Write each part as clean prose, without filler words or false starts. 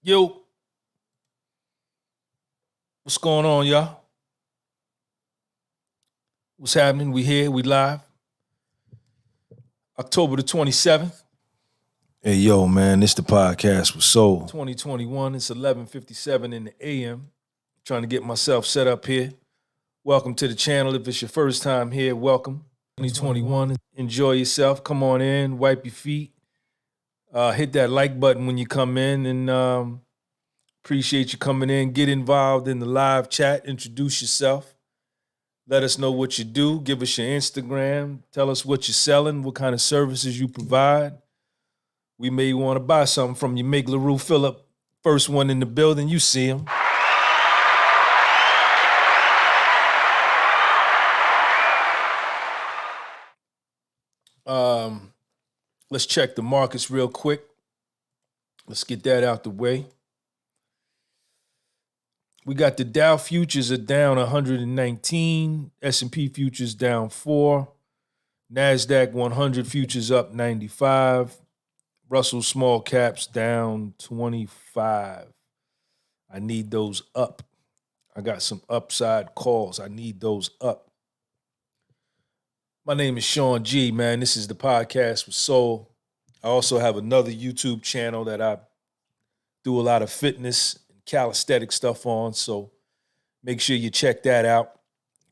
Yo, what's going on, y'all? What's happening? We here, we live. October the 27th, Hey, yo, man, this the podcast with Soul. 2021. It's 11:57 in the AM. Trying to get myself set up here. Welcome to the channel. If it's your first time here, welcome. 2021. Enjoy yourself. Come on in, wipe your feet. Hit that like button when you come in, and appreciate you coming in. Get involved in the live chat. Introduce yourself. Let us know what you do. Give us your Instagram. Tell us what you're selling, what kind of services you provide. We may want to buy something from you. Make LaRue Phillip, first one in the building. You see him. Let's check the markets real quick. Let's get that out the way. We got the Dow futures are down 119, S&P futures down 4, NASDAQ 100 futures up 95, Russell small caps down 25. I need those up. I got some upside calls. I need those up. My name is Sean G, man. This is the podcast with Soul. I also have another YouTube channel that I do a lot of fitness calisthenic stuff on, so make sure you check that out.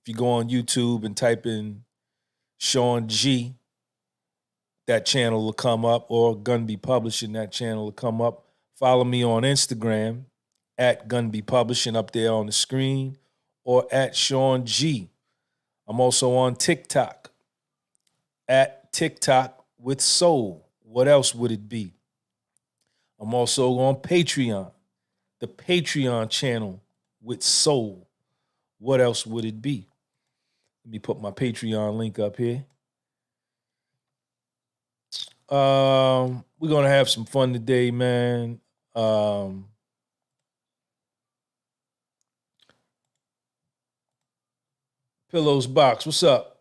If you go on YouTube and type in Sean G, that channel will come up, or Gunby Publishing, that channel will come up. Follow me on Instagram at Gunby Publishing up there on the screen, or at Sean G. I'm also on TikTok at TikTok with Soul. What else would it be? I'm also on Patreon. The Patreon channel with Soul. What else would it be? Let me put my Patreon link up here. We're going to have some fun today, man. Pillows Box, what's up?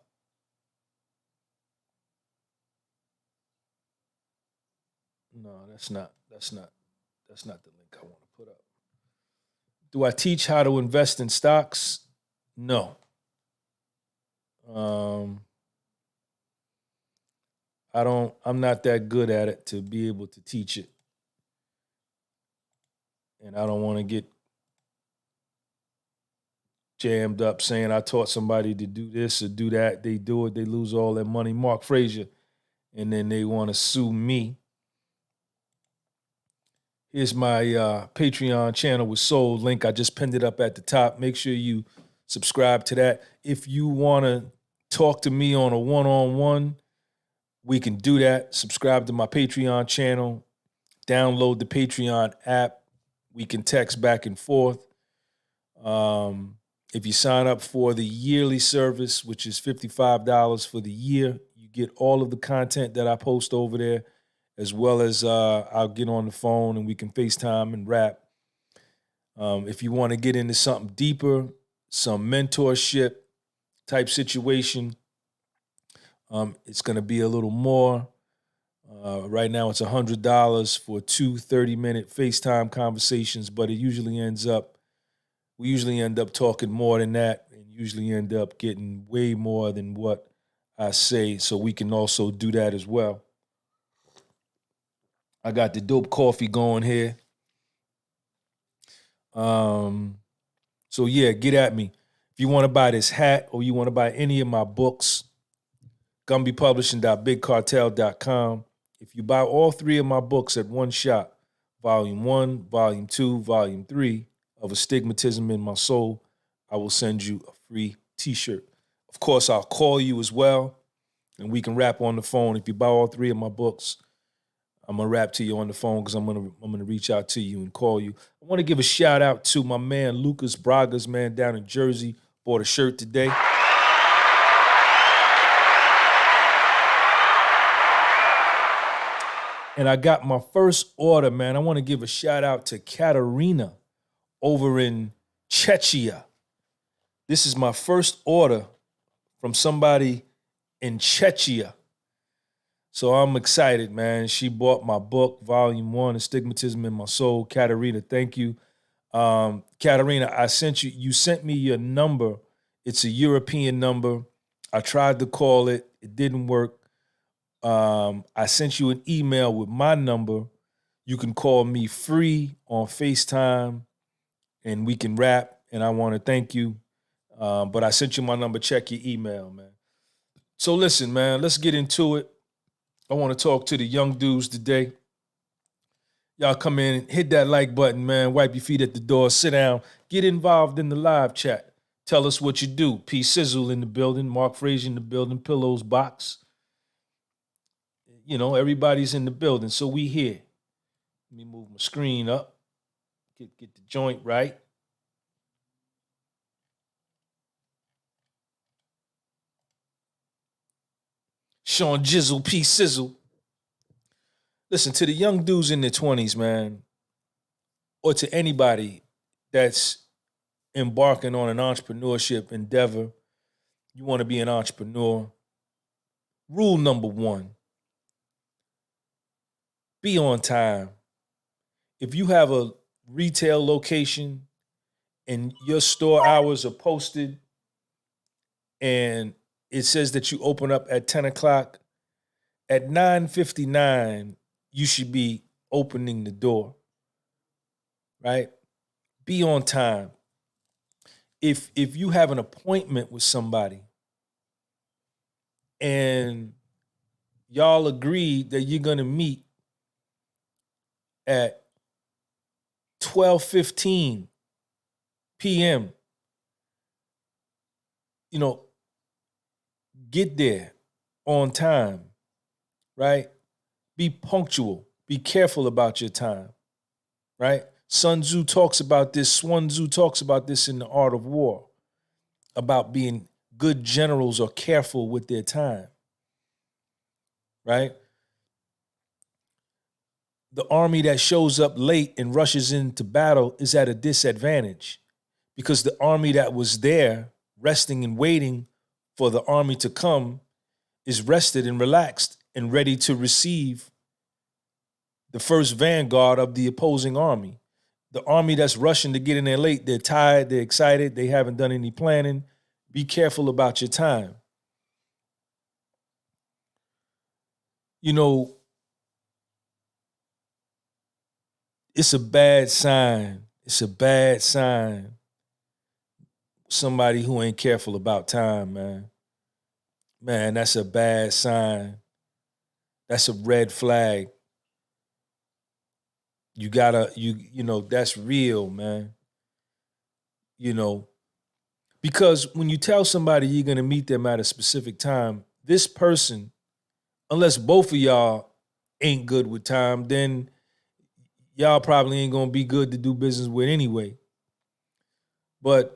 No, that's not the link I want to put up. Do I teach how to invest in stocks? No. I'm not that good at it to be able to teach it. And I don't want to get jammed up saying I taught somebody to do this or do that. They do it, they lose all their money. Mark Frazier. And then they want to sue me. Here's my Patreon channel with Soul link. I just pinned it up at the top. Make sure you subscribe to that. If you want to talk to me on a one-on-one, we can do that. Subscribe to my Patreon channel. Download the Patreon app. We can text back and forth. If you sign up for the yearly service, which is $55 for the year, you get all of the content that I post over there, as well as I'll get on the phone and we can FaceTime and rap. If you want to get into something deeper, some mentorship type situation, it's going to be a little more. Right now it's $100 for 2 30-minute FaceTime conversations, but we usually end up talking more than that, and usually end up getting way more than what I say, so we can also do that as well. I got the dope coffee going here. So yeah, get at me. If you want to buy this hat or you want to buy any of my books, GunbyPublishing.BigCartel.com. If you buy all 3 of my books at one shot, Volume 1, Volume 2, Volume 3 of Astigmatism in My Soul, I will send you a free t-shirt. Of course, I'll call you as well, and we can rap on the phone. If you buy all 3 of my books, I'm going to rap to you on the phone because I'm gonna reach out to you and call you. I want to give a shout out to my man, Lucas Bragas, man, down in Jersey. Bought a shirt today. And I got my first order, man. I want to give a shout out to Katerina over in Czechia. This is my first order from somebody in Czechia. So I'm excited, man. She bought my book, Volume 1, Astigmatism in My Soul. Katarina, thank you. Katarina, you sent me your number. It's a European number. I tried to call it. It didn't work. I sent you an email with my number. You can call me free on FaceTime and we can rap. And I want to thank you. But I sent you my number. Check your email, man. So listen, man, let's get into it. I want to talk to the young dudes today. Y'all come in, hit that like button, man. Wipe your feet at the door, sit down, get involved in the live chat. Tell us what you do. P Sizzle in the building, Mark Frazier in the building, Pillows Box. You know, everybody's in the building, so we here. Let me move my screen up, get the joint right. Sean Jizzle, P Sizzle. Listen, to the young dudes in their 20s, man, or to anybody that's embarking on an entrepreneurship endeavor, you want to be an entrepreneur. Rule number 1, be on time. If you have a retail location and your store hours are posted and it says that you open up at 10 o'clock, at 9:59, you should be opening the door, right? Be on time. If you have an appointment with somebody and y'all agreed that you're going to meet at 12:15 p.m., you know, get there on time, right? Be punctual. Be careful about your time, right? Sun Tzu talks about this in The Art of War, about being good generals are careful with their time, right? The army that shows up late and rushes into battle is at a disadvantage because the army that was there resting and waiting for the army to come is rested and relaxed and ready to receive the first vanguard of the opposing army. The army that's rushing to get in there late, they're tired, they're excited, they haven't done any planning. Be careful about your time. You know, it's a bad sign. It's a bad sign. Somebody who ain't careful about time, man. Man, that's a bad sign. That's a red flag. You gotta, you know, that's real, man. You know, because when you tell somebody you're gonna meet them at a specific time, this person, unless both of y'all ain't good with time, then y'all probably ain't gonna be good to do business with anyway. But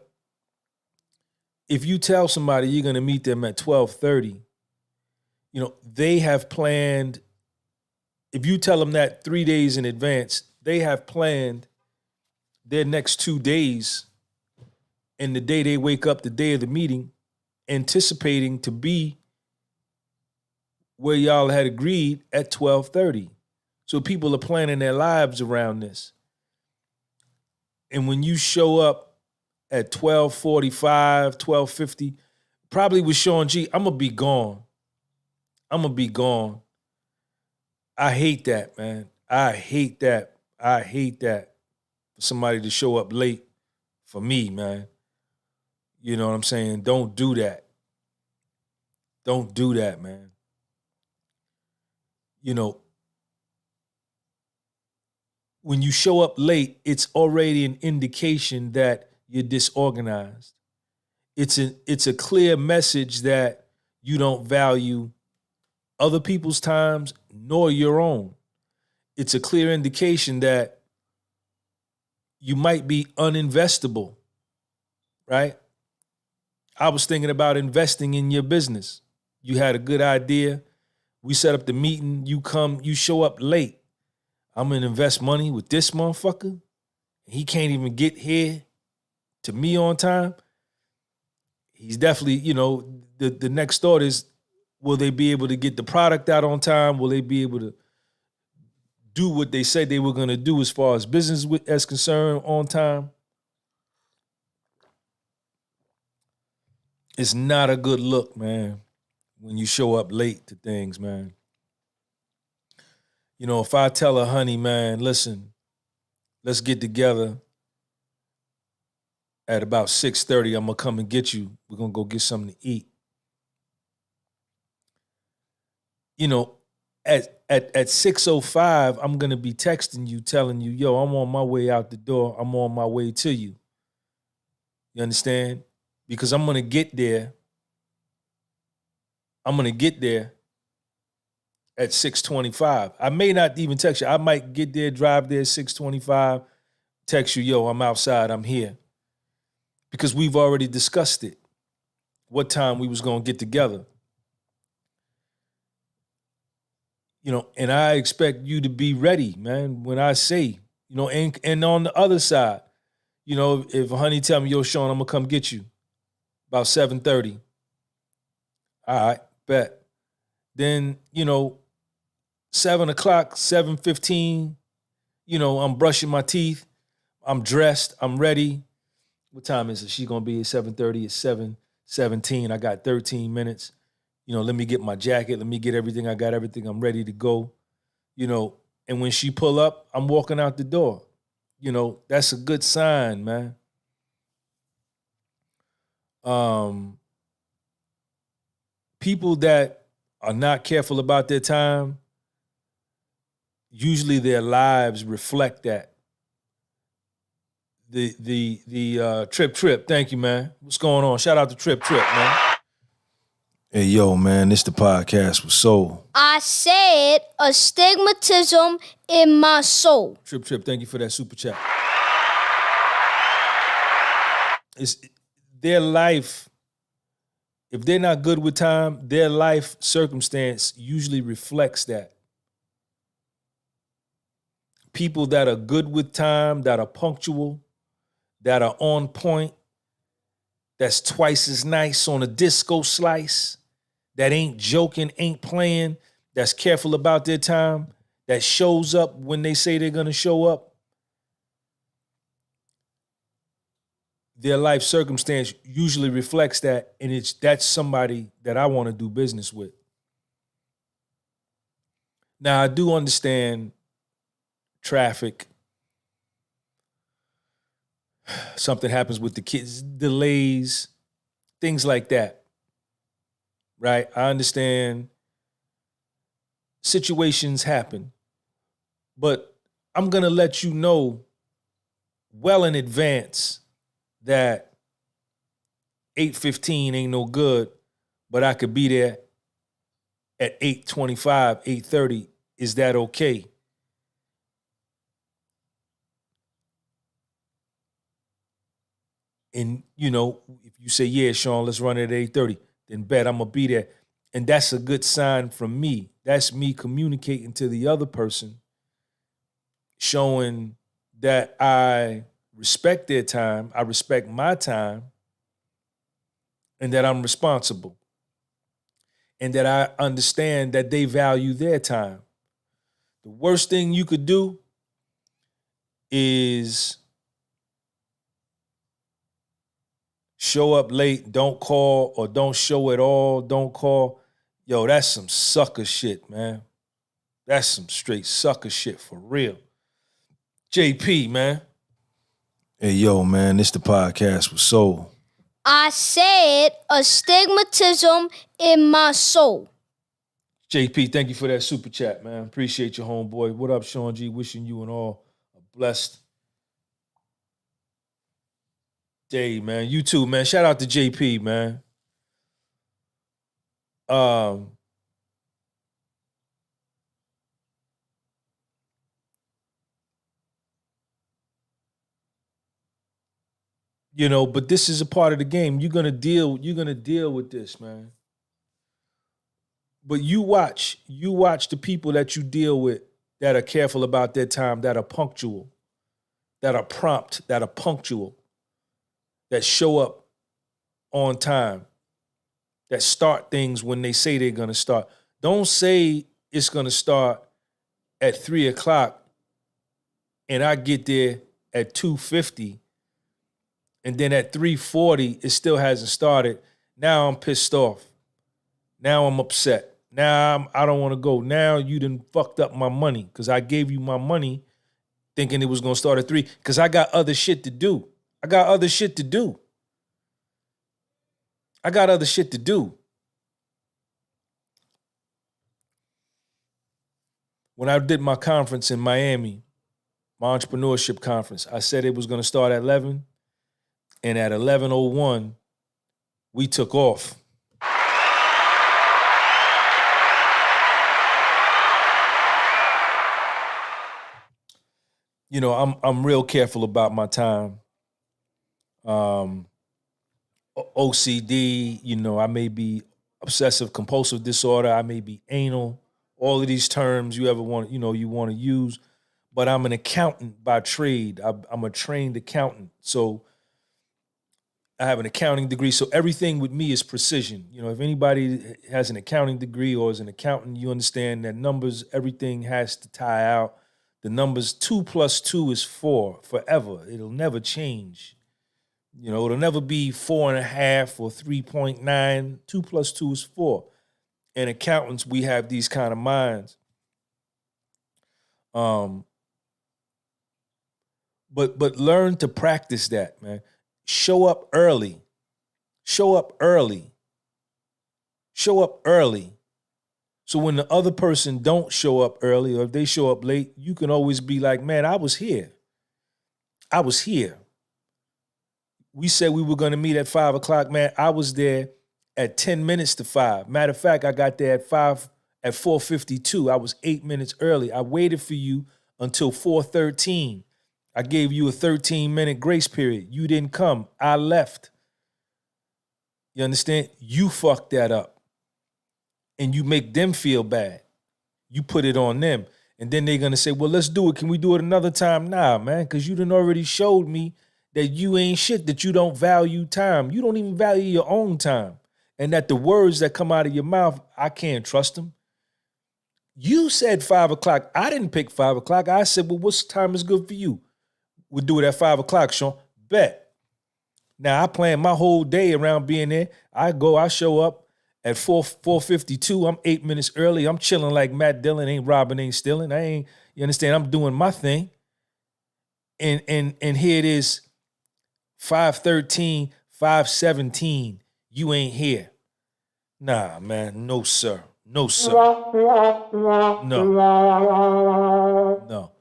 if you tell somebody you're gonna meet them at 12:30, you know, they have planned. If you tell them that 3 days in advance, they have planned their next 2 days and the day they wake up, the day of the meeting, anticipating to be where y'all had agreed at 12:30. So people are planning their lives around this. And when you show up at 12:45, 12:50, probably with Sean G, I'm going to be gone. I'm going to be gone. I hate that, man. I hate that. I hate that for somebody to show up late for me, man. You know what I'm saying? Don't do that. Don't do that, man. You know, when you show up late, it's already an indication that you're disorganized. It's a clear message that you don't value other people's times nor your own. It's a clear indication that you might be uninvestable, right? I was thinking about investing in your business. You had a good idea. We set up the meeting. You come, you show up late. I'm going to invest money with this motherfucker. He can't even get here to me on time. He's definitely, you know, the next thought is, Will they be able to get the product out on time? Will they be able to do what they said they were going to do as far as business as concerned on time? It's not a good look, man, when you show up late to things, man. You know, if I tell her, honey, man, listen, let's get together at about 6:30, I'm going to come and get you. We're going to go get something to eat. You know, at 6:05, I'm going to be texting you, telling you, yo, I'm on my way out the door. I'm on my way to you. You understand? Because I'm going to get there. I'm going to get there at 6:25. I may not even text you. I might get there, drive there at 6:25, text you, yo, I'm outside, I'm here. Because we've already discussed it, what time we was going to get together. You know, and I expect you to be ready, man, when I say, you know, and on the other side, you know, if honey tell me, yo, Sean, I'm going to come get you about 7:30. All right, bet. Then, you know, 7 o'clock, 7:15, you know, I'm brushing my teeth. I'm dressed. I'm ready. What time is it? She's going to be at 7:30. It's 7:17. I got 13 minutes. You know, let me get my jacket. Let me get everything. I got everything. I'm ready to go. You know, and when she pull up, I'm walking out the door. You know, that's a good sign, man. People that are not careful about their time, usually their lives reflect that. The Trip, thank you, man. What's going on? Shout out to Trip, man. Hey, yo, man, this the podcast with Soul. I said astigmatism in my soul. Trip, thank you for that super chat. It's their life. If they're not good with time, their life circumstance usually reflects that. People that are good with time, that are punctual, that are on point, that's twice as nice on a disco slice, that ain't joking, ain't playing, that's careful about their time, that shows up when they say they're gonna show up, their life circumstance usually reflects that, and that's somebody that I want to do business with. Now, I do understand traffic. Something happens with the kids, delays, things like that, right? I understand situations happen, but I'm going to let you know well in advance that 8:15 ain't no good, but I could be there at 8:25, 8:30. Is that okay? And, you know, if you say, yeah, Sean, let's run it at 8:30, then bet I'm going to be there. And that's a good sign from me. That's me communicating to the other person, showing that I respect their time, I respect my time, and that I'm responsible. And that I understand that they value their time. The worst thing you could do is show up late, don't call, or don't show at all, don't call. Yo, that's some sucker shit, man. That's some straight sucker shit for real. JP, man. Hey, yo, man, this the podcast with Soul. I said astigmatism in my soul. JP, thank you for that super chat, man. Appreciate your homeboy. What up, Sean G? Wishing you and all a blessed day, man. You too, man. Shout out to JP, man. You know, but this is a part of the game. You're gonna deal with this, man. But you watch the people that you deal with that are careful about their time, that are punctual, that are prompt, that are punctual, that show up on time. that start things when they say they're gonna start. Don't say it's gonna start at 3:00 and I get there at 2:50, and then at 3:40 it still hasn't started. Now I'm pissed off. Now I'm upset. Now I don't want to go. Now you done fucked up my money because I gave you my money thinking it was gonna start at 3 because I got other shit to do. I got other shit to do. When I did my conference in Miami, my entrepreneurship conference, I said it was going to start at 11, and at 11:01, we took off. You know, I'm real careful about my time. OCD, you know, I may be obsessive compulsive disorder, I may be anal, all of these terms you ever want, you want to use, but I'm an accountant by trade. I'm a trained accountant. So I have an accounting degree. So everything with me is precision. You know, if anybody has an accounting degree or is an accountant, you understand that numbers, everything has to tie out. The numbers 2 + 2 is 4 forever. It'll never change. You know, it'll never be 4.5 or 3.9. 2 + 2 is 4. And accountants, we have these kind of minds. But learn to practice that, man. Show up early. Show up early. Show up early. So when the other person don't show up early, or if they show up late, you can always be like, man, I was here. I was here. We said we were going to meet at 5:00, man. I was there at 10 minutes to 5. Matter of fact, I got there at 4:52. I was 8 minutes early. I waited for you until 4:13. I gave you a 13-minute grace period. You didn't come. I left. You understand? You fucked that up. And you make them feel bad. You put it on them. And then they're going to say, well, let's do it. Can we do it another time? Nah, man, because you done already showed me that you ain't shit, that you don't value time. You don't even value your own time. And that the words that come out of your mouth, I can't trust them. You said 5:00. I didn't pick 5:00. I said, well, what time is good for you? We'll do it at 5:00, Sean. Bet. Now, I plan my whole day around being there. I show up at 4:52. I'm 8 minutes early. I'm chilling like Matt Dillon. Ain't robbing, ain't stealing. You understand? I'm doing my thing. And here it is, 5:13, 5:17. You ain't here. Nah, man. No, sir. No, sir. No.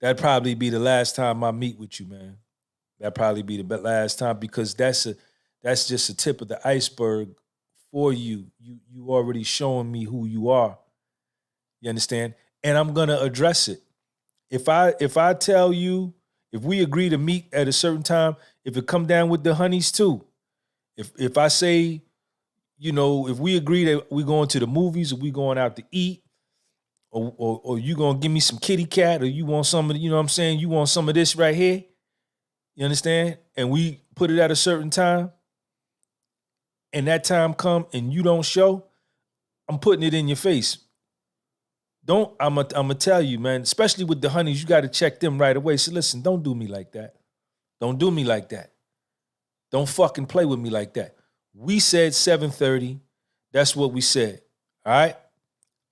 That'd probably be the last time I meet with you, man. That'd probably be the last time, because that's just a tip of the iceberg for you. You already showing me who you are. You understand? And I'm gonna address it. If I tell you, if we agree to meet at a certain time, if it come down with the honeys too, if I say, you know, if we agree that we going to the movies, or we going out to eat, or you gonna give me some kitty cat, or you want some of the, you know what I'm saying, you want some of this right here, you understand? And we put it at a certain time, and that time come and you don't show, I'm putting it in your face. I'm gonna tell you, man, especially with the honeys, you got to check them right away. So listen, don't do me like that. Don't do me like that. Don't fucking play with me like that. We said 7:30. That's what we said. All right?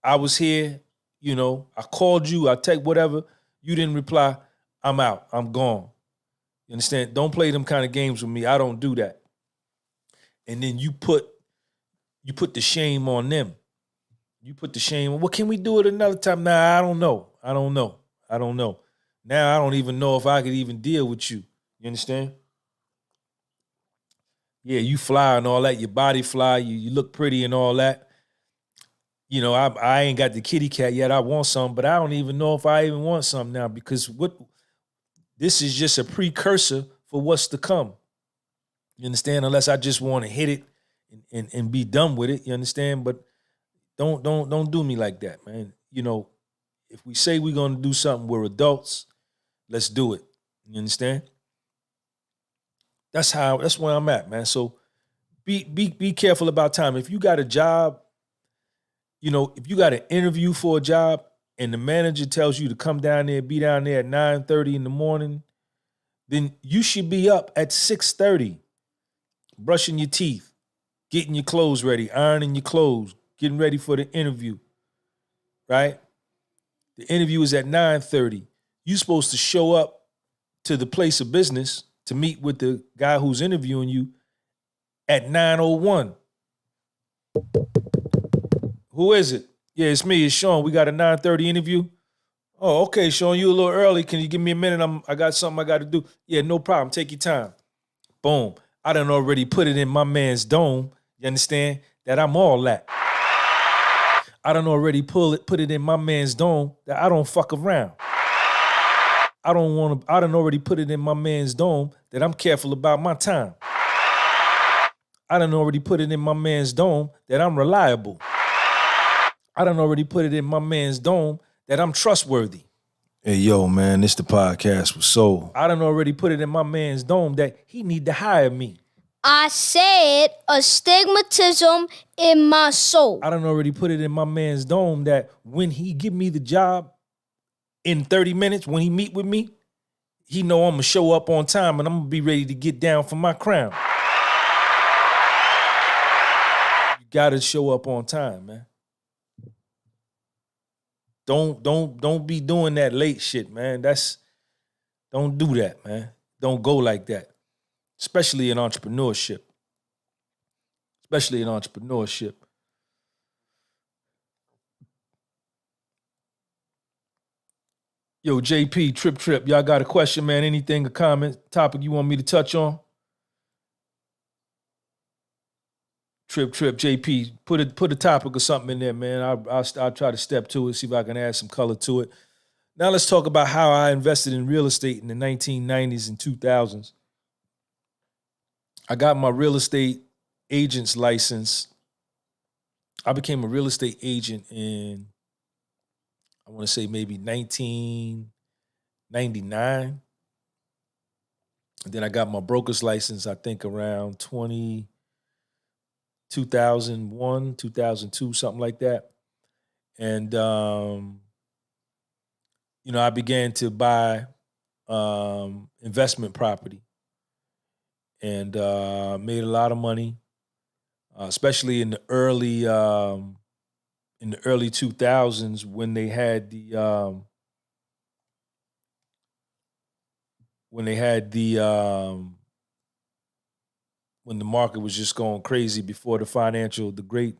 I was here, you know, I called you, I take whatever. You didn't reply. I'm out. I'm gone. You understand? Don't play them kind of games with me. I don't do that. And then you put the shame on them. You put the shame, well, can we do it another time? Nah, I don't know. Now I don't even know if I could even deal with you. You understand? Yeah, you fly and all that. Your body fly. You look pretty and all that. You know, I ain't got the kitty cat yet. I want some, but I don't even know if I even want some now, because this is just a precursor for what's to come. You understand? Unless I just want to hit it and be done with it. You understand? But don't do me like that, man. You know, if we say we're gonna do something, we're adults. Let's do it. You understand? That's where I'm at, man. So be careful about time. If you got a job, if you got an interview for a job and the manager tells you to come down there, be down there at 9:30 in the morning, then you should be up at 6:30, brushing your teeth, getting your clothes ready, ironing your clothes, getting ready for the interview, right? The interview is at 9:30. You're supposed to show up to the place of business to meet with the guy who's interviewing you at 9:01. Who is it? Yeah, it's me. It's Sean. We got a 9:30 interview. Oh, okay, Sean, you a little early. Can you give me a minute? I got something I got to do. Yeah, no problem. Take your time. Boom. I done already put it in my man's dome. You understand? That I'm all that. I done already put it in my man's dome that I don't fuck around. I done already put it in my man's dome that I'm careful about my time. I done already put it in my man's dome that I'm reliable. I done already put it in my man's dome that I'm trustworthy. Hey, yo, man, this the podcast with Soul. I done already put it in my man's dome that he need to hire me. I said astigmatism in my soul. I done already put it in my man's dome that when he give me the job in 30 minutes, when he meet with me, he know I'm gonna show up on time and I'm gonna be ready to get down for my crown. You gotta show up on time, man. Don't be doing that late shit, man. Don't do that, man. Don't go like that. Especially in entrepreneurship. Yo, JP, Trip, y'all got a question, man? Anything, a comment, topic you want me to touch on? Trip, JP, put a topic or something in there, man. I'll try to step to it, see if I can add some color to it. Now let's talk about how I invested in real estate in the 1990s and 2000s. I got my real estate agent's license. I became a real estate agent in, I want to say maybe 1999. And then I got my broker's license, I think around 2001, 2002, something like that. And, I began to buy investment property and made a lot of money, especially in the early 2000s when they had when the market was just going crazy before the Great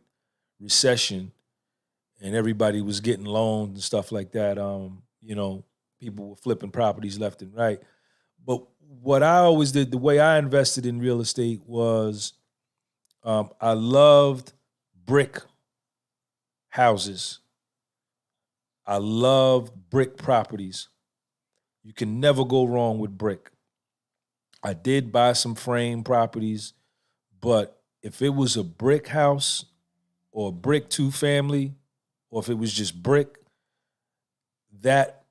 Recession, and everybody was getting loans and stuff like that. People were flipping properties left and right. But what I always did, the way I invested in real estate was I loved brick houses. I loved brick properties. You can never go wrong with brick. I did buy some frame properties, but if it was a brick house or a brick two-family, or if it was just brick, that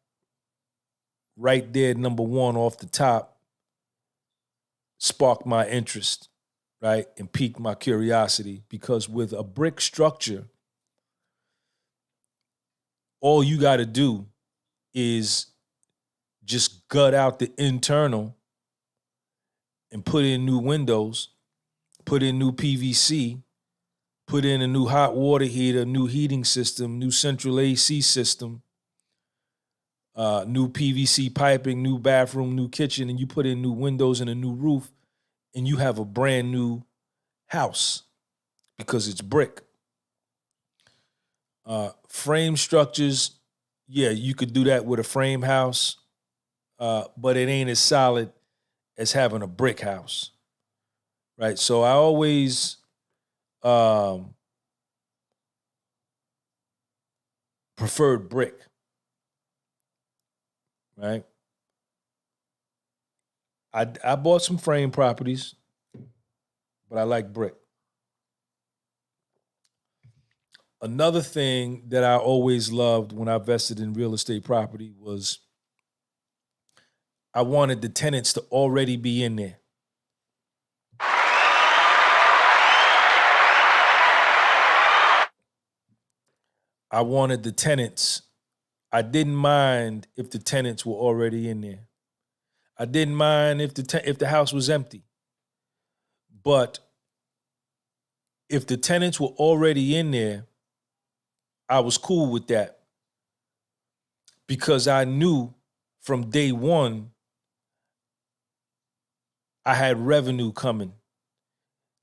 right there, number one off the top, sparked my interest, right, and piqued my curiosity, because with a brick structure, all you got to do is just gut out the internal and put in new windows, put in new PVC, put in a new hot water heater, new heating system, new central AC system, new PVC piping, new bathroom, new kitchen, and you put in new windows and a new roof, and you have a brand new house because it's brick. Frame structures, yeah, you could do that with a frame house, but it ain't as solid as having a brick house, right? So I always preferred brick, right? I bought some frame properties, but I like brick. Another thing that I always loved when I invested in real estate property was I wanted the tenants to already be in there. I wanted the tenants. I didn't mind if the tenants were already in there. I didn't mind if the house was empty. But if the tenants were already in there, I was cool with that because I knew from day one I had revenue coming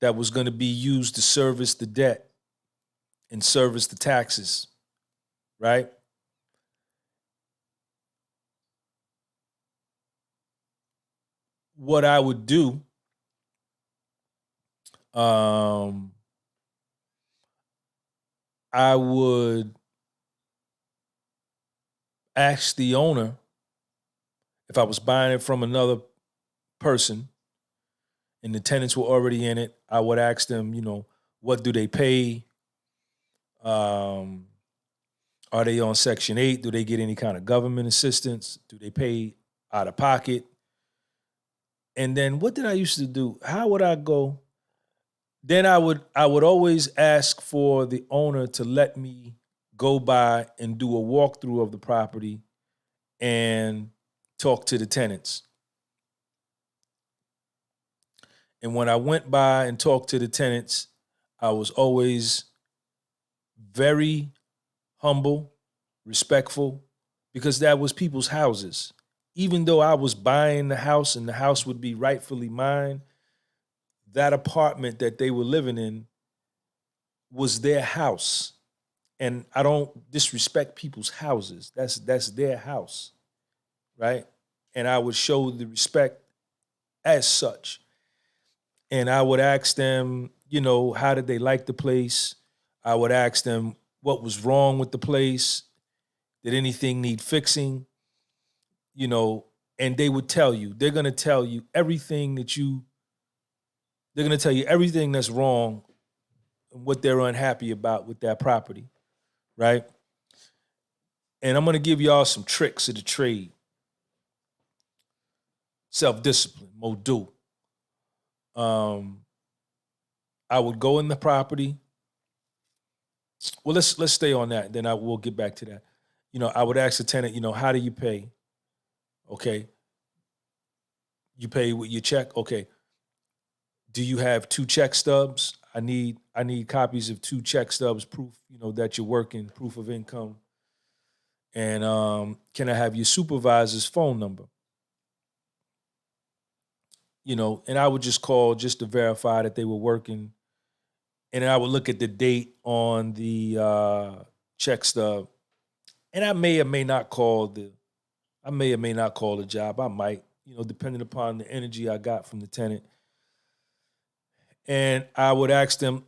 that was going to be used to service the debt and service the taxes, right? What I would do, I would ask the owner if I was buying it from another person and the tenants were already in it. I would ask them, what do they pay? Are they on Section 8? Do they get any kind of government assistance? Do they pay out of pocket? And then what did I used to do? How would I go? Then I would always ask for the owner to let me go by and do a walkthrough of the property and talk to the tenants. And when I went by and talked to the tenants, I was always very humble, respectful, because that was people's houses. Even though I was buying the house and the house would be rightfully mine, that apartment that they were living in was their house. And I don't disrespect people's houses. That's their house, right? And I would show the respect as such. And I would ask them, how did they like the place? I would ask them what was wrong with the place. Did anything need fixing? And they would tell you. They're going to tell you everything they're going to tell you everything that's wrong and what they're unhappy about with that property, right? And I'm going to give y'all some tricks of the trade. Self-discipline, Modu. I would go in the property. Well, let's stay on that. Then we'll get back to that. I would ask the tenant, how do you pay? Okay. You pay with your check? Okay. Do you have 2 check stubs? I need copies of 2 check stubs, proof, that you're working, proof of income. And can I have your supervisor's phone number? And I would just call just to verify that they were working. And then I would look at the date on the check stub. And I may or may not call the job. I might, depending upon the energy I got from the tenant. And I would ask them,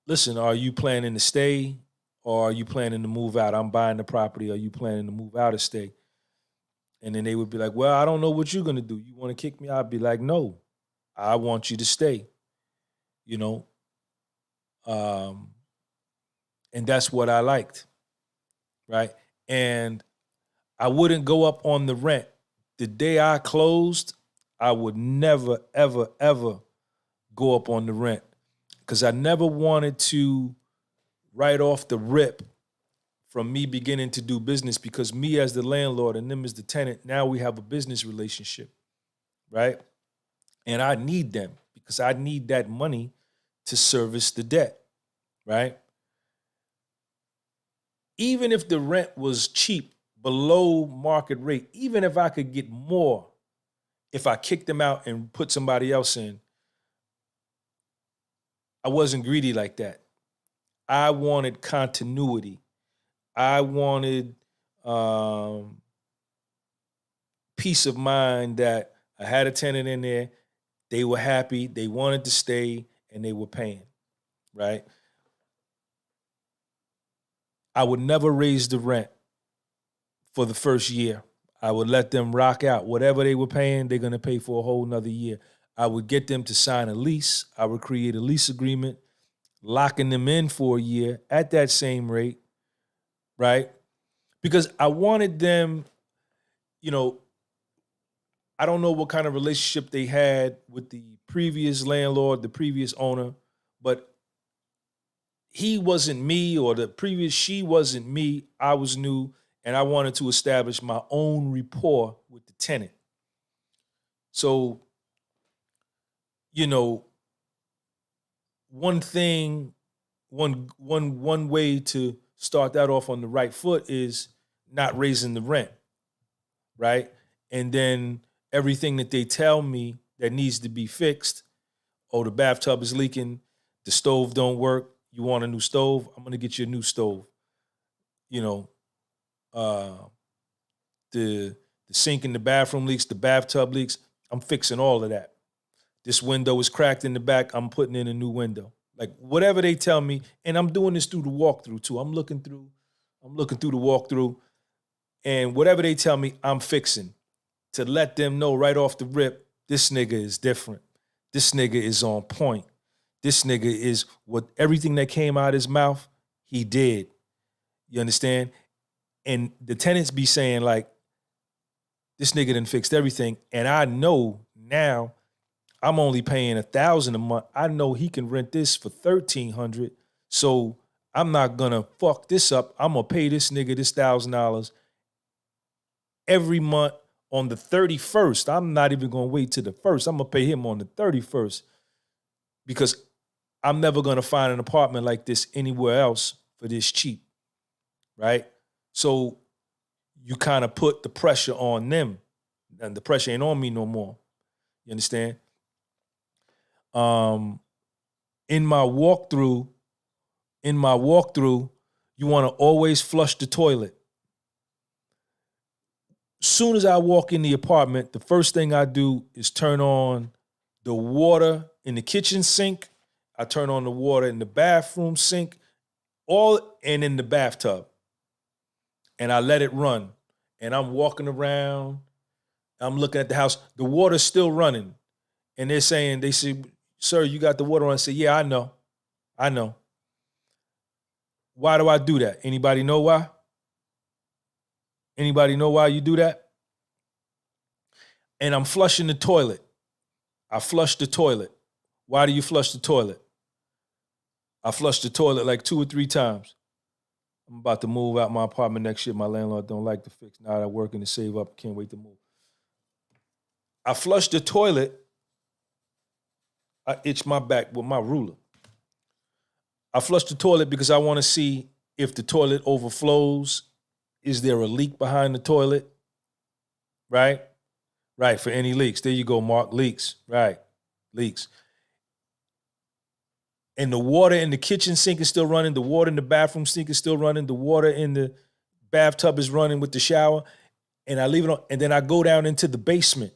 listen, are you planning to stay or are you planning to move out? I'm buying the property. Are you planning to move out or stay? And then they would be like, well, I don't know what you're going to do. You want to kick me? I'd be like, no, I want you to stay, And that's what I liked, right? And I wouldn't go up on the rent. The day I closed, I would never, ever, ever go up on the rent because I never wanted to write off the rip from me beginning to do business because me as the landlord and them as the tenant, now we have a business relationship, right? And I need them because I need that money to service the debt, right? Even if the rent was cheap, below market rate, even if I could get more, if I kicked them out and put somebody else in, I wasn't greedy like that. I wanted continuity. I wanted peace of mind that I had a tenant in there, they were happy, they wanted to stay, and they were paying, right? I would never raise the rent for the first year. I would let them rock out. Whatever they were paying, they're going to pay for a whole nother year. I would get them to sign a lease. I would create a lease agreement, locking them in for a year at that same rate, right? Because I wanted them, I don't know what kind of relationship they had with the previous landlord, the previous owner, but he wasn't me, or the previous she wasn't me. I was new, and I wanted to establish my own rapport with the tenant. So, you know, one way to start that off on the right foot is not raising the rent, right? And then everything that they tell me that needs to be fixed. Oh, the bathtub is leaking, the stove don't work. You want a new stove? I'm gonna get you a new stove. You know, the sink in the bathroom leaks, the bathtub leaks. I'm fixing all of that. This window is cracked in the back. I'm putting in a new window. Like whatever they tell me, and I'm doing this through the walkthrough too. I'm looking through the walkthrough, and whatever they tell me, I'm fixing to let them know right off the rip, this nigga is different. This nigga is on point. This nigga is what everything that came out of his mouth, he did. You understand? And the tenants be saying like, this nigga done fixed everything. And I know now I'm only paying $1,000 a month. I know he can rent this for $1,300. So I'm not gonna fuck this up. I'm gonna pay this nigga this $1,000 every month on the 31st. I'm not even gonna wait till the first. I'm gonna pay him on the 31st because I'm never gonna find an apartment like this anywhere else for this cheap, right? So you kind of put the pressure on them, and the pressure ain't on me no more. You understand? In my walkthrough, you want to always flush the toilet. Soon as I walk in the apartment, the first thing I do is turn on the water in the kitchen sink. I turn on the water in the bathroom sink, and in the bathtub. And I let it run. And I'm walking around. I'm looking at the house. The water's still running. And they say, sir, you got the water on. I say, yeah, I know. Why do I do that? Anybody know why? Anybody know why you do that? And I'm flushing the toilet. I flush the toilet. Why do you flush the toilet? I flushed the toilet like 2 or 3 times. I'm about to move out my apartment next year. My landlord don't like to fix. Now I'm working to save up. Can't wait to move. I flushed the toilet. I itch my back with my ruler. I flushed the toilet because I want to see if the toilet overflows. Is there a leak behind the toilet? Right? Right, for any leaks. There you go, Mark. Leaks. Right. Leaks. And the water in the kitchen sink is still running. The water in the bathroom sink is still running. The water in the bathtub is running with the shower. And I leave it on. And then I go down into the basement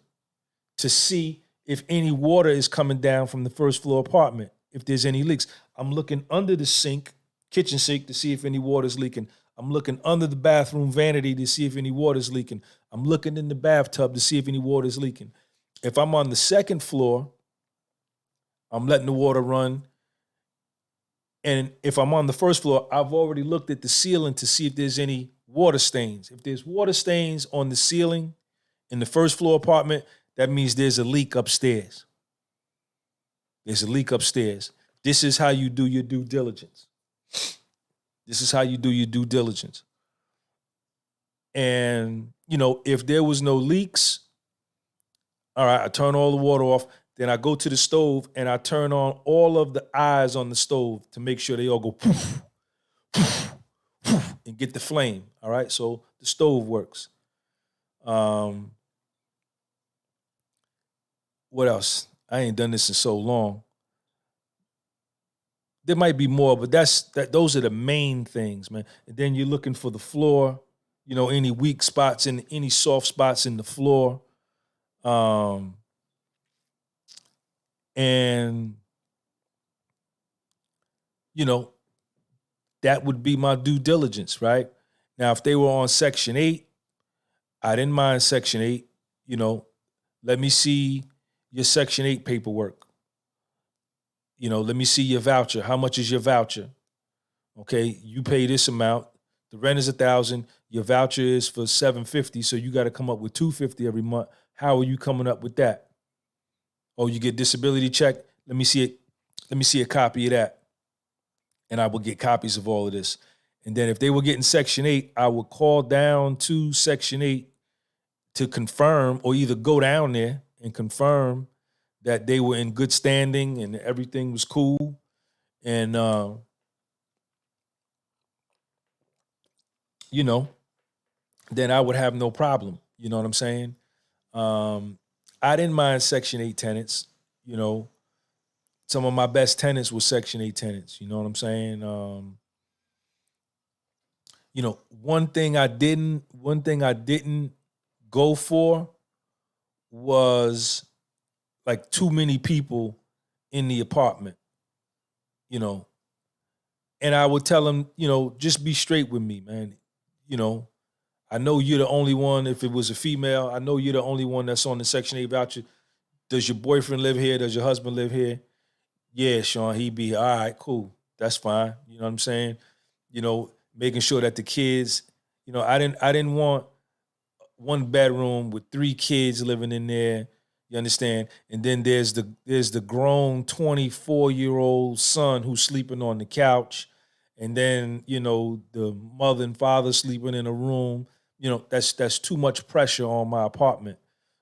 to see if any water is coming down from the first floor apartment, if there's any leaks. I'm looking under the sink, kitchen sink, to see if any water is leaking. I'm looking under the bathroom vanity to see if any water is leaking. I'm looking in the bathtub to see if any water is leaking. If I'm on the second floor, I'm letting the water run. And if I'm on the first floor, I've already looked at the ceiling to see if there's any water stains. If there's water stains on the ceiling in the first floor apartment, that means there's a leak upstairs. There's a leak upstairs. This is how you do your due diligence. This is how you do your due diligence. And, if there was no leaks, all right, I turn all the water off. Then I go to the stove and I turn on all of the eyes on the stove to make sure they all go poof, poof, poof, and get the flame. All right, so the stove works. What else? I ain't done this in so long. There might be more, but those are the main things, man. And then you're looking for the floor, any weak spots and any soft spots in the floor. And, that would be my due diligence, right? Now, if they were on Section 8, I didn't mind Section 8. Let me see your Section 8 paperwork. Let me see your voucher. How much is your voucher? Okay, you pay this amount. The rent is $1,000. Your voucher is for $750, so you got to come up with $250 every month. How are you coming up with that? Oh, you get disability check? Let me see it. Let me see a copy of that. and I would get copies of all of this. And then if they were getting Section 8, I would call down to Section 8 to confirm, or either go down there and confirm that they were in good standing and everything was cool. And, then I would have no problem. You know what I'm saying? I didn't mind Section 8 tenants. Some of my best tenants were Section 8 tenants. You know what I'm saying? One thing I didn't go for was like too many people in the apartment. And I would tell them, just be straight with me, man. I know you're the only one. If it was a female, I know you're the only one that's on the Section 8 voucher. Does your boyfriend live here? Does your husband live here? Yeah, Sean, he be here. All right, cool. That's fine. You know what I'm saying? Making sure that the kids, I didn't want one bedroom with 3 kids living in there. You understand? And then there's the grown 24-year-old son who's sleeping on the couch. And then, the mother and father sleeping in a room. That's too much pressure on my apartment.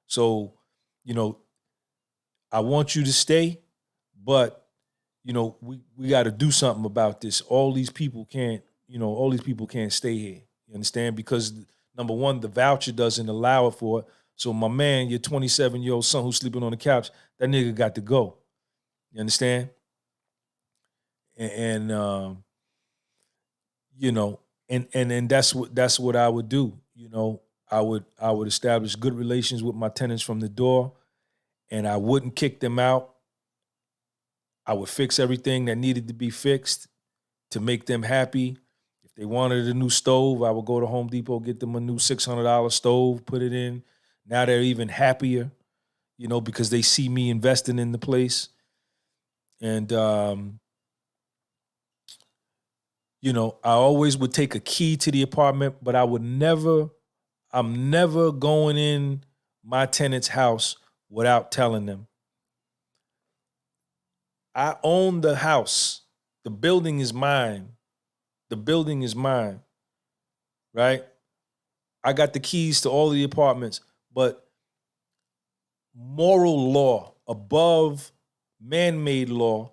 So, I want you to stay, but, we got to do something about this. All these people can't stay here. You understand? Because number one, the voucher doesn't allow it for it. So my man, your 27-year-old son who's sleeping on the couch, that nigga got to go. You understand? And that's what I would do. I would establish good relations with my tenants from the door, and I wouldn't kick them out. I would fix everything that needed to be fixed to make them happy. If they wanted a new stove, I would go to Home Depot, get them a new $600 stove, put it in. Now they're even happier, because they see me investing in the place. And, I always would take a key to the apartment, but I'm never going in my tenant's house without telling them. I own the house. The building is mine. Right? I got the keys to all of the apartments, but moral law above man-made law,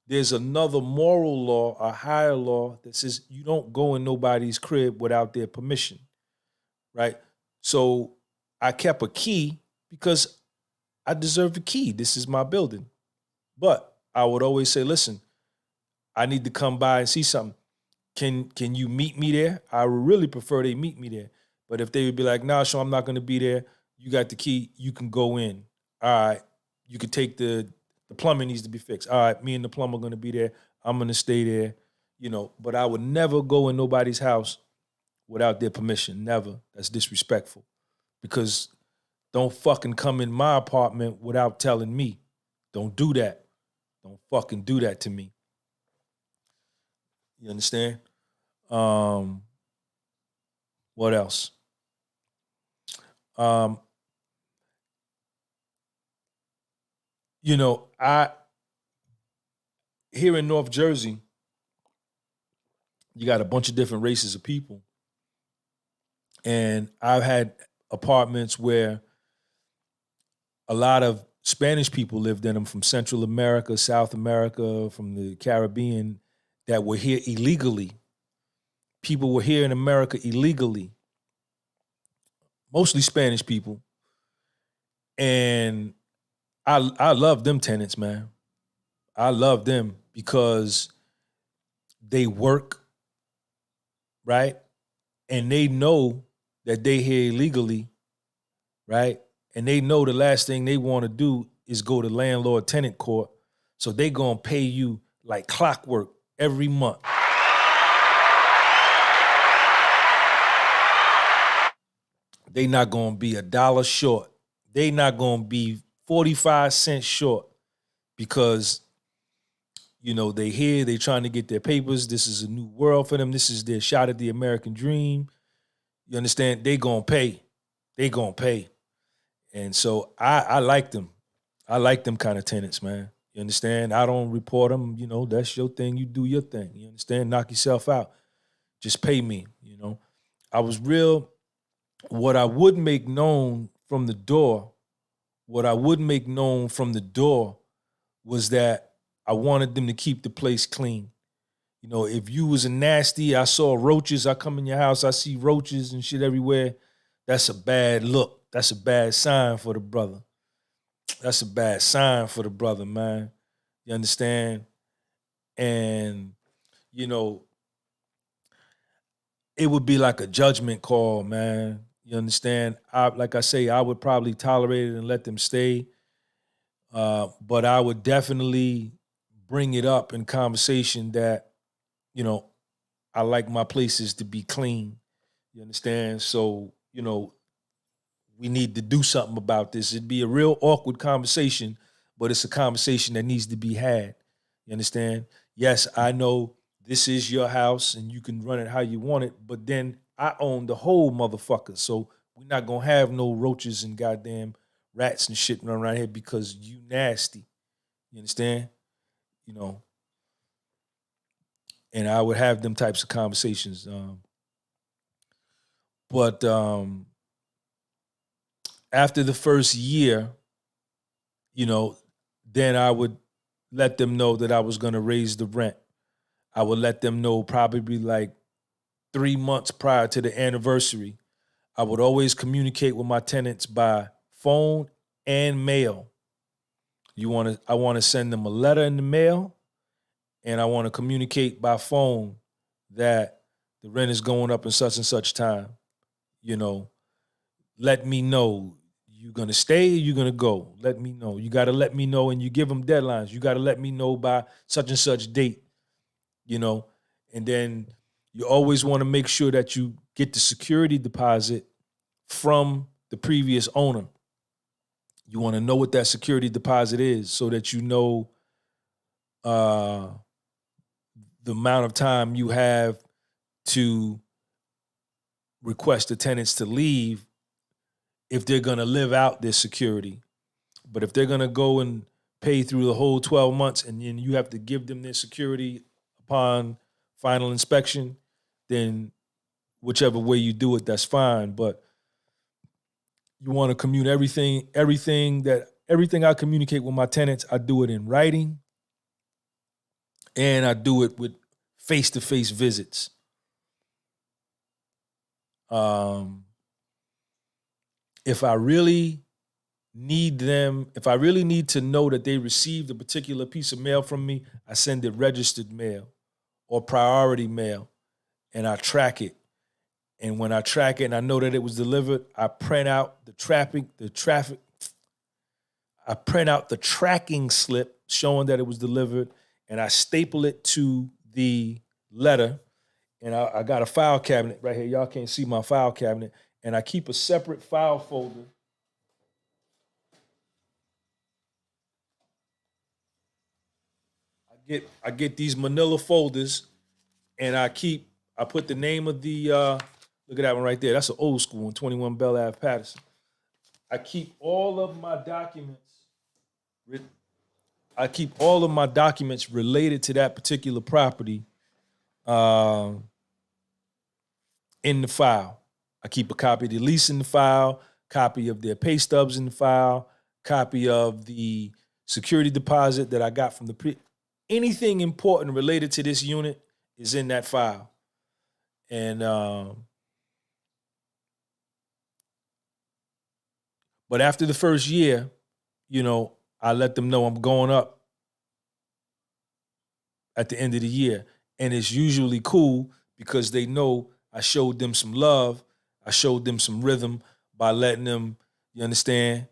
there's another moral law, a higher law that says you don't go in nobody's crib without their permission, right? So I kept a key because I deserve a key. This is my building. But I would always say, listen, I need to come by and see something. Can you meet me there? I would really prefer they meet me there. But if they would be like, nah, Sean, I'm not going to be there. You got the key. You can go in. All right. You could take the plumbing needs to be fixed. All right. Me and the plumber are going to be there. I'm going to stay there. But I would never go in nobody's house without their permission. Never. That's disrespectful. Because don't fucking come in my apartment without telling me. Don't do that. Don't fucking do that to me. You understand? What else? Here in North Jersey, you got a bunch of different races of people. And I've had apartments where a lot of Spanish people lived in them from Central America, South America, from the Caribbean, that were here illegally. People were here in America illegally. Mostly Spanish people. And I love them tenants, man. I love them because they work, right? And they know that they here illegally, right? And they know the last thing they want to do is go to landlord-tenant court. So they gonna pay you like clockwork every month. They not gonna be $1 short. They not gonna be 45 cents short because, they here, they trying to get their papers. This is a new world for them. This is their shot at the American dream. You understand? They gonna pay. They gonna pay. And so I like them. I like them kind of tenants, man. You understand? I don't report them. You know, that's your thing. You do your thing. You understand? Knock yourself out. Just pay me. You know, I was real. What I would make known from the door, what I would make known from the door was that I wanted them to keep the place clean. You know, if you was a nasty, I saw roaches, I come in your house, I see roaches and shit everywhere, that's a bad look. That's a bad sign for the brother. That's a bad sign for the brother, man. You understand? And, you know, it would be like a judgment call, man. You understand? Like I say, I would probably tolerate it and let them stay. But I would definitely bring it up in conversation that, you know, I like my places to be clean. You understand? So, you know, we need to do something about this. It'd be a real awkward conversation, but it's a conversation that needs to be had. You understand? Yes, I know this is your house and you can run it how you want it, but then I own the whole motherfucker. So we're not gonna have no roaches and goddamn rats and shit running around here because you nasty. You understand? You know, and I would have them types of conversations. But after the first year, you know, then I would let them know that I was going to raise the rent. I would let them know probably like 3 months prior to the anniversary. I would always communicate with my tenants by phone and mail. I want to send them a letter in the mail, and I want to communicate by phone that the rent is going up in such and such time. You know, let me know. You gonna stay or you gonna go? Let me know. You gotta let me know, and you give them deadlines. You gotta let me know by such and such date, you know. And then you always want to make sure that you get the security deposit from the previous owner. You want to know what that security deposit is so that you know the amount of time you have to request the tenants to leave if they're going to live out their security. But if they're going to go and pay through the whole 12 months and then you have to give them their security upon final inspection, then whichever way you do it, that's fine. But you want to communicate everything I communicate with my tenants, I do it in writing and I do it with face-to-face visits. If I really need to know that they received a particular piece of mail from me, I send it registered mail or priority mail, and I track it. And when I track it and I know that it was delivered, I print out the tracking slip showing that it was delivered, and I staple it to the letter. And I got a file cabinet right here. Y'all can't see my file cabinet. And I keep a separate file folder. I get these manila folders, and I put the name of the look at that one right there. That's an old school one, 21 Bell Ave, Patterson. I keep all of my documents related to that particular property in the file. I keep a copy of the lease in the file, copy of their pay stubs in the file, copy of the security deposit that I got from anything important related to this unit is in that file. And but after the first year, you know, I let them know I'm going up at the end of the year. And it's usually cool because they know I showed them some love. I showed them some rhythm by letting them, you understand,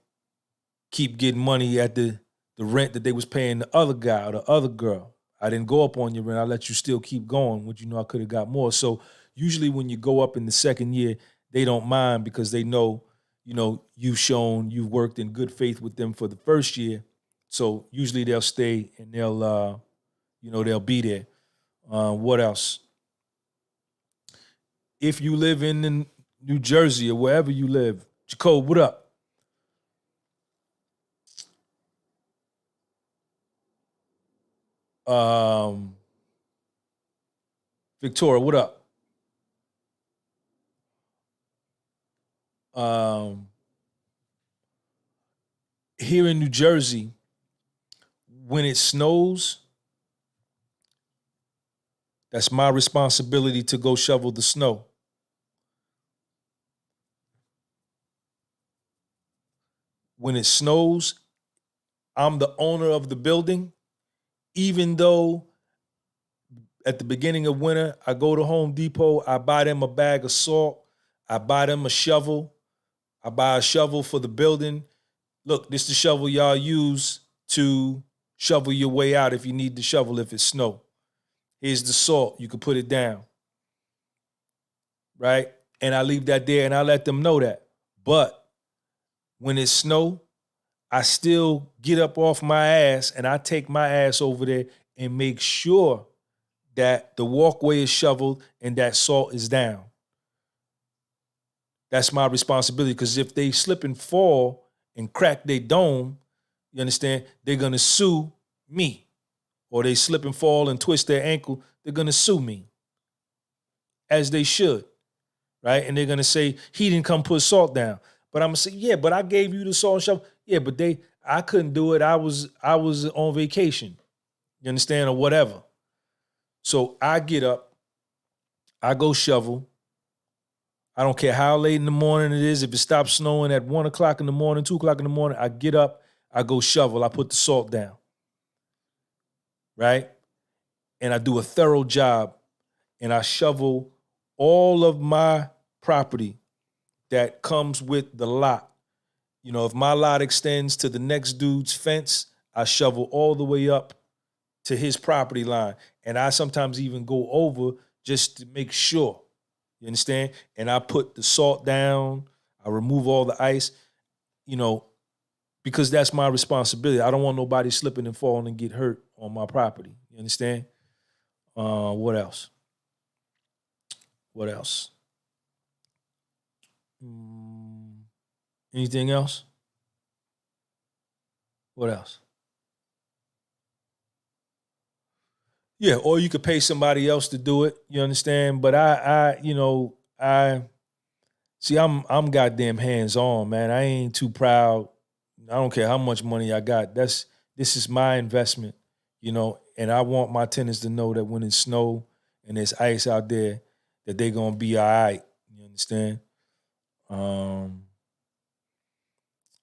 keep getting money at the rent that they was paying the other guy or the other girl. I didn't go up on your rent. I let you still keep going, which you know I could have got more. So usually when you go up in the second year, they don't mind because they know, you know, you've worked in good faith with them for the first year. So usually they'll stay and they'll be there. What else? If you live in New Jersey or wherever you live, Jacob, what up? Victoria, what up? Here in New Jersey, when it snows, that's my responsibility to go shovel the snow. When it snows, I'm the owner of the building, even though at the beginning of winter, I go to Home Depot, I buy them a bag of salt, I buy them a shovel, I buy a shovel for the building. Look, this is the shovel y'all use to shovel your way out if you need the shovel if it's snow. Here's the salt, you can put it down, right? And I leave that there and I let them know that. But when it's snow, I still get up off my ass and I take my ass over there and make sure that the walkway is shoveled and that salt is down. That's my responsibility, because if they slip and fall and crack their dome, you understand, they're going to sue me. Or they slip and fall and twist their ankle, they're going to sue me. As they should, right? And they're going to say, he didn't come put salt down. But I'm going to say, yeah, but I gave you the salt and shovel. Yeah, but I couldn't do it. I was on vacation. You understand? Or whatever. So I get up, I go shovel. I don't care how late in the morning it is. If it stops snowing at 1 o'clock in the morning, 2 o'clock in the morning, I get up, I go shovel, I put the salt down, right? And I do a thorough job, and I shovel all of my property that comes with the lot. You know, if my lot extends to the next dude's fence, I shovel all the way up to his property line. And I sometimes even go over just to make sure. You understand? And I put the salt down. I remove all the ice, you know, because that's my responsibility. I don't want nobody slipping and falling and get hurt on my property. You understand? What else? What else? Anything else? What else? Yeah, or you could pay somebody else to do it. You understand? But I'm goddamn hands-on, man. I ain't too proud. I don't care how much money I got. This is my investment, you know, and I want my tenants to know that when it's snow and there's ice out there, that they're gonna be all right. You understand?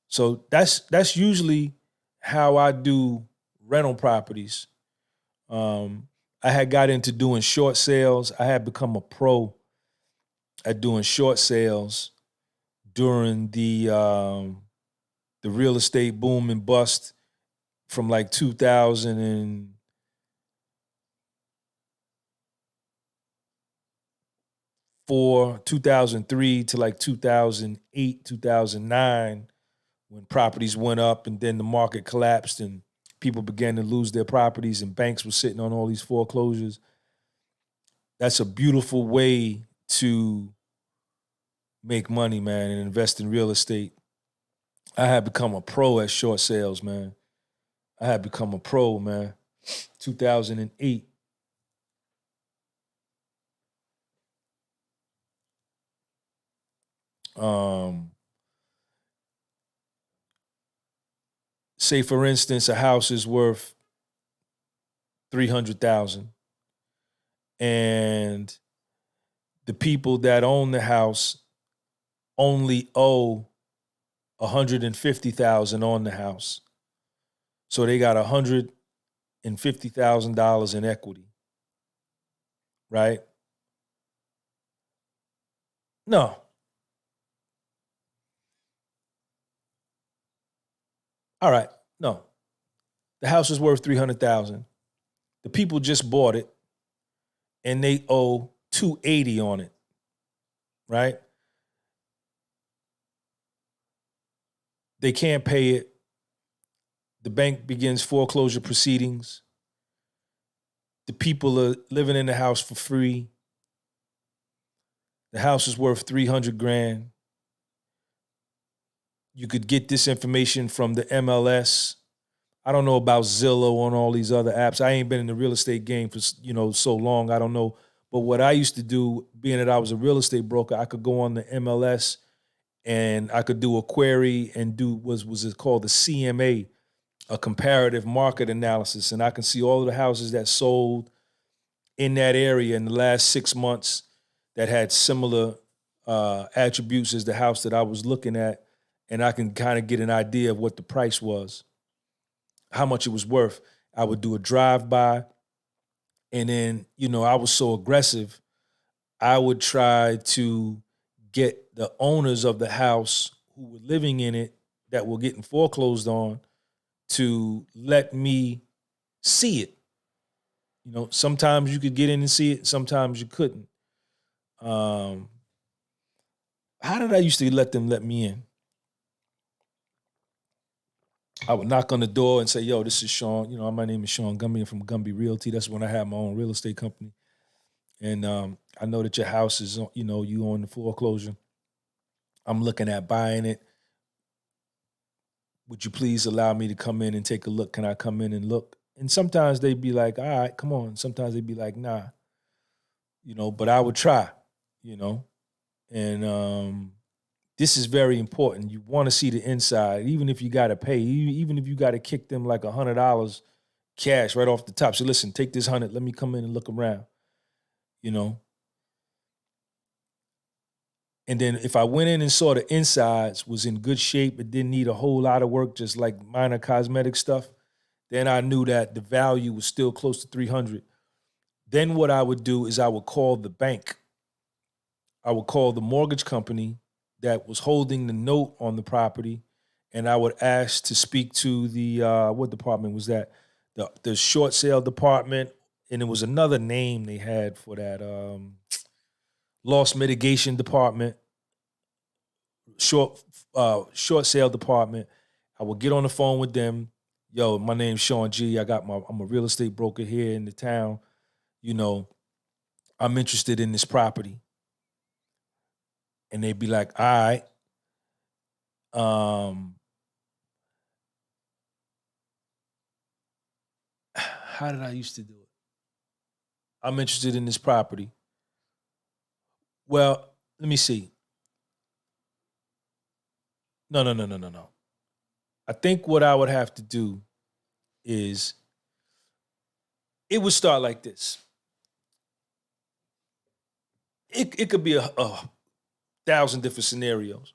So that's usually how I do rental properties. I had got into doing short sales. I had become a pro at doing short sales during the real estate boom and bust from like 2004, 2003 to like 2008, 2009, when properties went up and then the market collapsed and people began to lose their properties and banks were sitting on all these foreclosures. That's a beautiful way to make money, man, and invest in real estate. I had become a pro at short sales, man. I had become a pro, man. 2008. Say, for instance, a house is worth $300,000, and the people that own the house only owe $150,000 on the house, so they got $150,000 in equity, right? No. All right. No. The house is worth $300,000. The people just bought it and they owe $280,000 on it, right? They can't pay it. The bank begins foreclosure proceedings. The people are living in the house for free. The house is worth $300,000. You could get this information from the MLS. I don't know about Zillow and all these other apps. I ain't been in the real estate game for, so long. I don't know. But what I used to do, being that I was a real estate broker, I could go on the MLS and I could do a query and do was it called the CMA, a comparative market analysis. And I can see all of the houses that sold in that area in the last 6 months that had similar attributes as the house that I was looking at. And I can kind of get an idea of what the price was, how much it was worth. I would do a drive-by. And then, I was so aggressive, I would try to get the owners of the house who were living in it that were getting foreclosed on to let me see it. Sometimes you could get in and see it, sometimes you couldn't. How did I used to let them let me in? I would knock on the door and say, yo, this is Sean. My name is Sean Gunby. I'm from Gunby Realty. That's when I had my own real estate company. And I know that your house is, you on the foreclosure. I'm looking at buying it. Would you please allow me to come in and take a look? Can I come in and look? And sometimes they'd be like, all right, come on. Sometimes they'd be like, nah, but I would try, and this is very important. You want to see the inside, even if you got to pay, even if you got to kick them like $100 cash right off the top. So listen, take this 100. Let me come in and look around, And then if I went in and saw the insides was in good shape, it didn't need a whole lot of work, just like minor cosmetic stuff, then I knew that the value was still close to 300. Then what I would do is I would call the bank. I would call the mortgage company that was holding the note on the property, and I would ask to speak to the, what department was that? The short sale department, and it was another name they had for that, loss mitigation department, short sale department. I would get on the phone with them. Yo, my name's Sean G. I'm a real estate broker here in the town. I'm interested in this property. And they'd be like, all right. How did I used to do it? I'm interested in this property. Well, let me see. No. I think what I would have to do is, it would start like this. It could be a 1,000 different scenarios.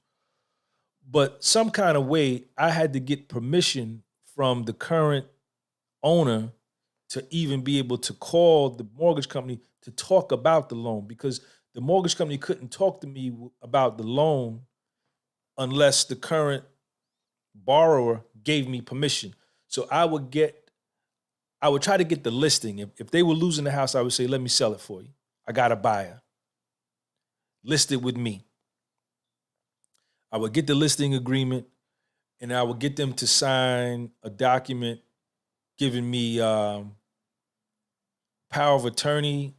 But some kind of way, I had to get permission from the current owner to even be able to call the mortgage company to talk about the loan, because the mortgage company couldn't talk to me about the loan unless the current borrower gave me permission. So I would try to get the listing. If they were losing the house, I would say, let me sell it for you. I got a buyer. List it with me. I would get the listing agreement, and I would get them to sign a document giving me power of attorney,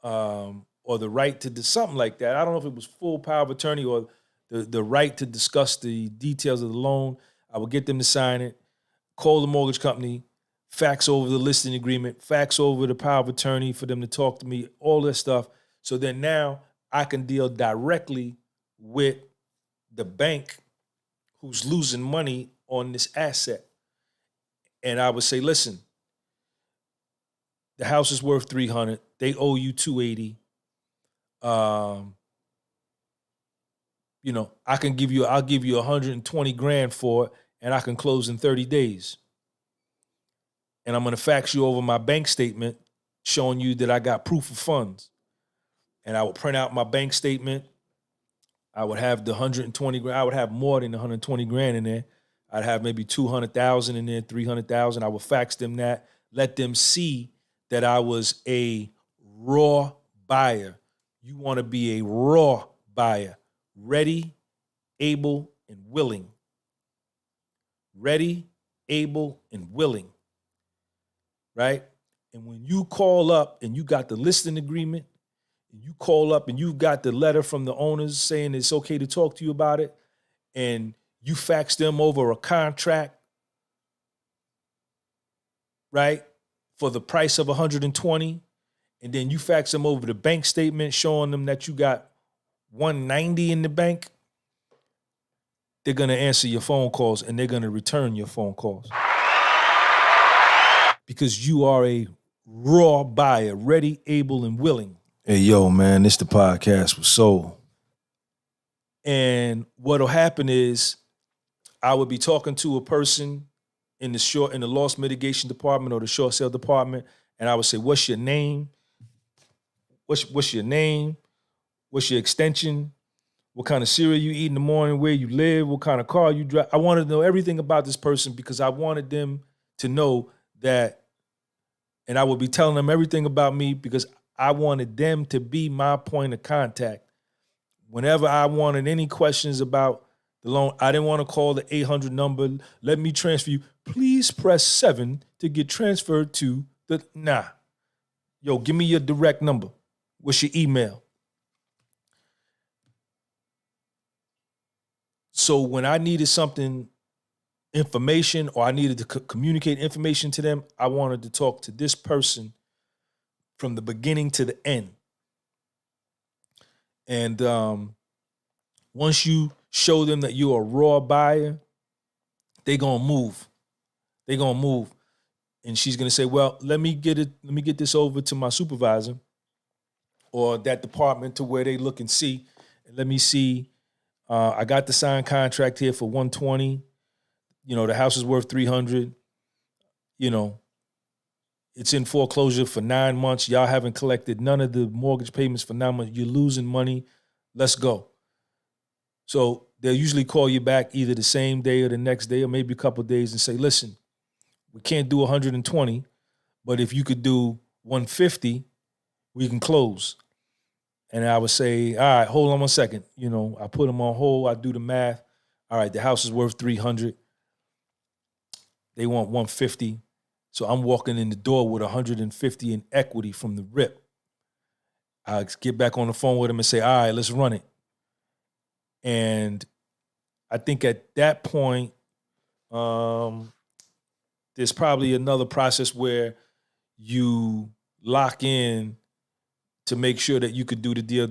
or the right to do something like that. I don't know if it was full power of attorney or the right to discuss the details of the loan. I would get them to sign it, call the mortgage company, fax over the listing agreement, fax over the power of attorney for them to talk to me, all that stuff. So then now I can deal directly with the bank who's losing money on this asset. And I would say, listen, the house is worth 300. They owe you 280. I'll give you 120 grand for it, and I can close in 30 days. And I'm going to fax you over my bank statement showing you that I got proof of funds. And I would print out my bank statement. I would have the 120 grand. I would have more than the 120 grand in there. I'd have maybe 200,000 in there, 300,000. I would fax them that, let them see that I was a raw buyer. You want to be a raw buyer. Ready, able, and willing. Ready, able, and willing. Right? And when you call up and you got the listing agreement, and you call up and you've got the letter from the owners saying it's okay to talk to you about it, and you fax them over a contract right, for the price of 120, and then you fax them over the bank statement showing them that you got 190 in the bank, they're going to answer your phone calls and they're going to return your phone calls. Because you are a raw buyer, ready, able, and willing. Hey, yo, man, this the podcast with Soul. And what'll happen is I would be talking to a person in the loss mitigation department or the short sale department, and I would say, what's your name? What's your name? What's your extension? What kind of cereal you eat in the morning, where you live, what kind of car you drive. I wanted to know everything about this person because I wanted them to know that, and I would be telling them everything about me because I wanted them to be my point of contact. Whenever I wanted any questions about the loan, I didn't want to call the 800 number, let me transfer you. Please press 7 to get transferred to the, nah. Yo, give me your direct number. What's your email? So when I needed something, information, or I needed to communicate information to them, I wanted to talk to this person from the beginning to the end. And once you show them that you're a raw buyer, they're gonna move. They're gonna move. And she's gonna say, well, let me get this over to my supervisor or that department to where they look and see. And let me see. I got the signed contract here for 120. You know, the house is worth 300. You know, it's in foreclosure for 9 months. Y'all haven't collected none of the mortgage payments for 9 months. You're losing money. Let's go. So they'll usually call you back either the same day or the next day or maybe a couple of days and say, listen, we can't do 120, but if you could do 150, we can close. And I would say, all right, hold on 1 second. You know, I put them on hold. I do the math. All right, the house is worth 300. They want 150. So I'm walking in the door with 150 in equity from the rip. I get back on the phone with them and say, all right, let's run it. And I think at that point, there's probably another process where you lock in to make sure that you could do the deal.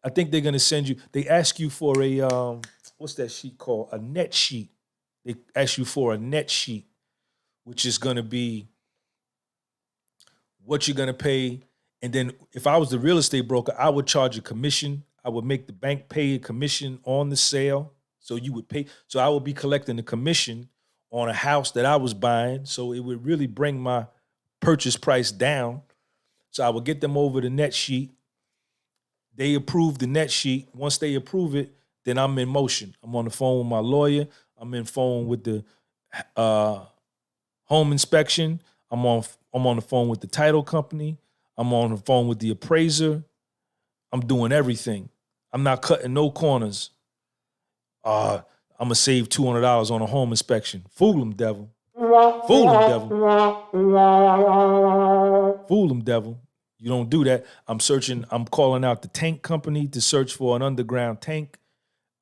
I think they're going to send you, they ask you for a, what's that sheet called? A net sheet. They ask you for a net sheet, which is going to be what you're going to pay. And then if I was the real estate broker, I would charge a commission. I would make the bank pay a commission on the sale. So you would pay. So I would be collecting a commission on a house that I was buying. So it would really bring my purchase price down. So I would get them over the net sheet. They approve the net sheet. Once they approve it, then I'm in motion. I'm on the phone with my lawyer. I'm in phone with the home inspection. I'm on the phone with the title company. I'm on the phone with the appraiser. I'm doing everything. I'm not cutting no corners. I'm going to save $200 on a home inspection. Fool them, devil. Fool them, devil. Fool them, devil. You don't do that. I'm calling out the tank company to search for an underground tank.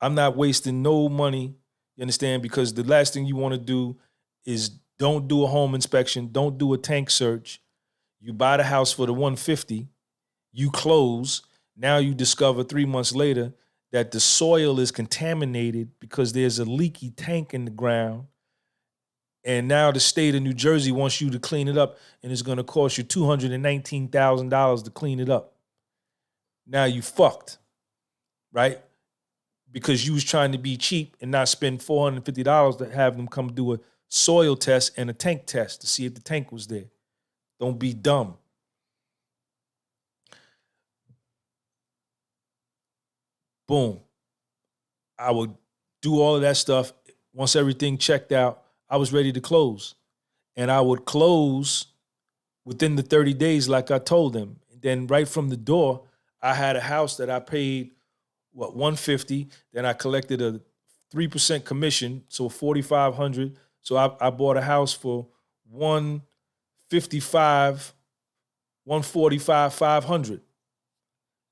I'm not wasting no money, you understand? Because the last thing you want to do is don't do a home inspection, don't do a tank search. You buy the house for the 150, you close, now you discover 3 months later that the soil is contaminated because there's a leaky tank in the ground. And now the state of New Jersey wants you to clean it up, and it's going to cost you $219,000 to clean it up. Now you fucked, right? Because you was trying to be cheap and not spend $450 to have them come do a soil test and a tank test to see if the tank was there. Don't be dumb. Boom. I would do all of that stuff. Once everything checked out, I was ready to close. And I would close within the 30 days like I told them. And then right from the door, I had a house that I paid, $150. Then I collected a 3% commission, so $4,500. So I bought a house for $155, $145, $500.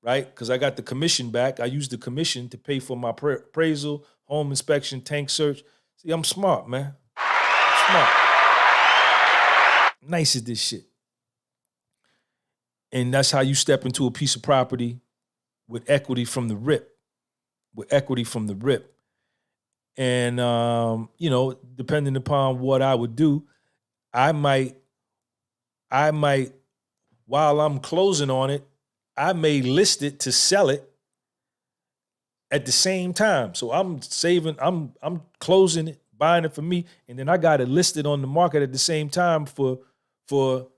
Right? Because I got the commission back. I used the commission to pay for my appraisal, home inspection, tank search. See, I'm smart, man. I'm smart. nice is this shit? And that's how you step into a piece of property with equity from the rip. And, depending upon what I would do, I might, while I'm closing on it, I may list it to sell it at the same time. So I'm saving, I'm closing it, buying it for me, and then I got it listed on the market at the same time for $250.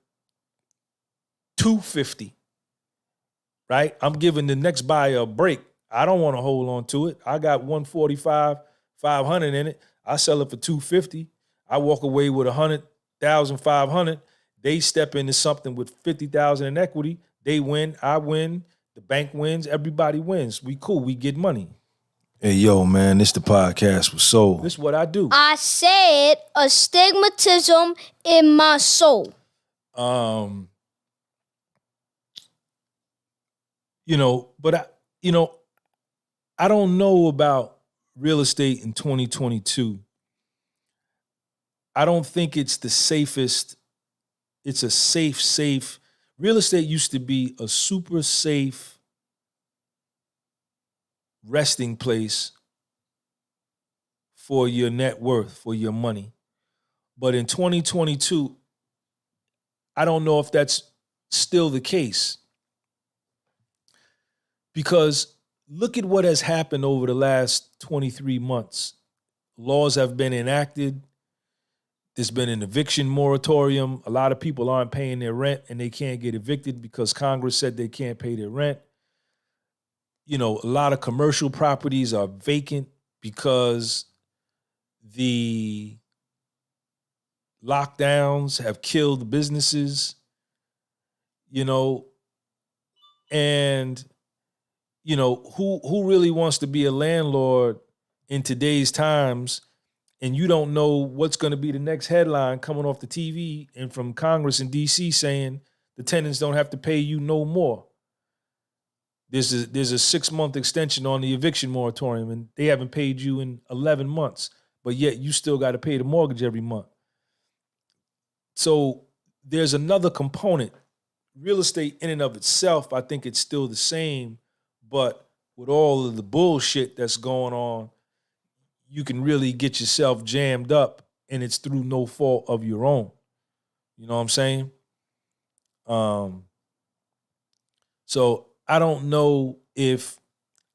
Right? I'm giving the next buyer a break. I don't want to hold on to it. I got $145, $500 in it. I sell it for $250. I walk away with $100,000, $500. They step into something with $50,000 in equity. They win. I win. The bank wins. Everybody wins. We cool. We get money. Hey, yo, man, this the podcast with Soul. This is what I do. I said astigmatism in my soul. I don't know about real estate in 2022. I don't think it's the safest. It's a safe. Real estate used to be a super safe resting place for your net worth, for your money. But in 2022, I don't know if that's still the case. Because look at what has happened over the last 23 months. Laws have been enacted. There's been an eviction moratorium. A lot of people aren't paying their rent and they can't get evicted because Congress said they can't pay their rent. A lot of commercial properties are vacant because the lockdowns have killed businesses, and who really wants to be a landlord in today's times, and you don't know what's going to be the next headline coming off the TV and from Congress in DC saying the tenants don't have to pay you no more. There's a 6-month extension on the eviction moratorium, and they haven't paid you in 11 months, but yet you still got to pay the mortgage every month. So there's another component. Real estate in and of itself, I think it's still the same, but with all of the bullshit that's going on, you can really get yourself jammed up, and it's through no fault of your own. You know what I'm saying? So I don't know if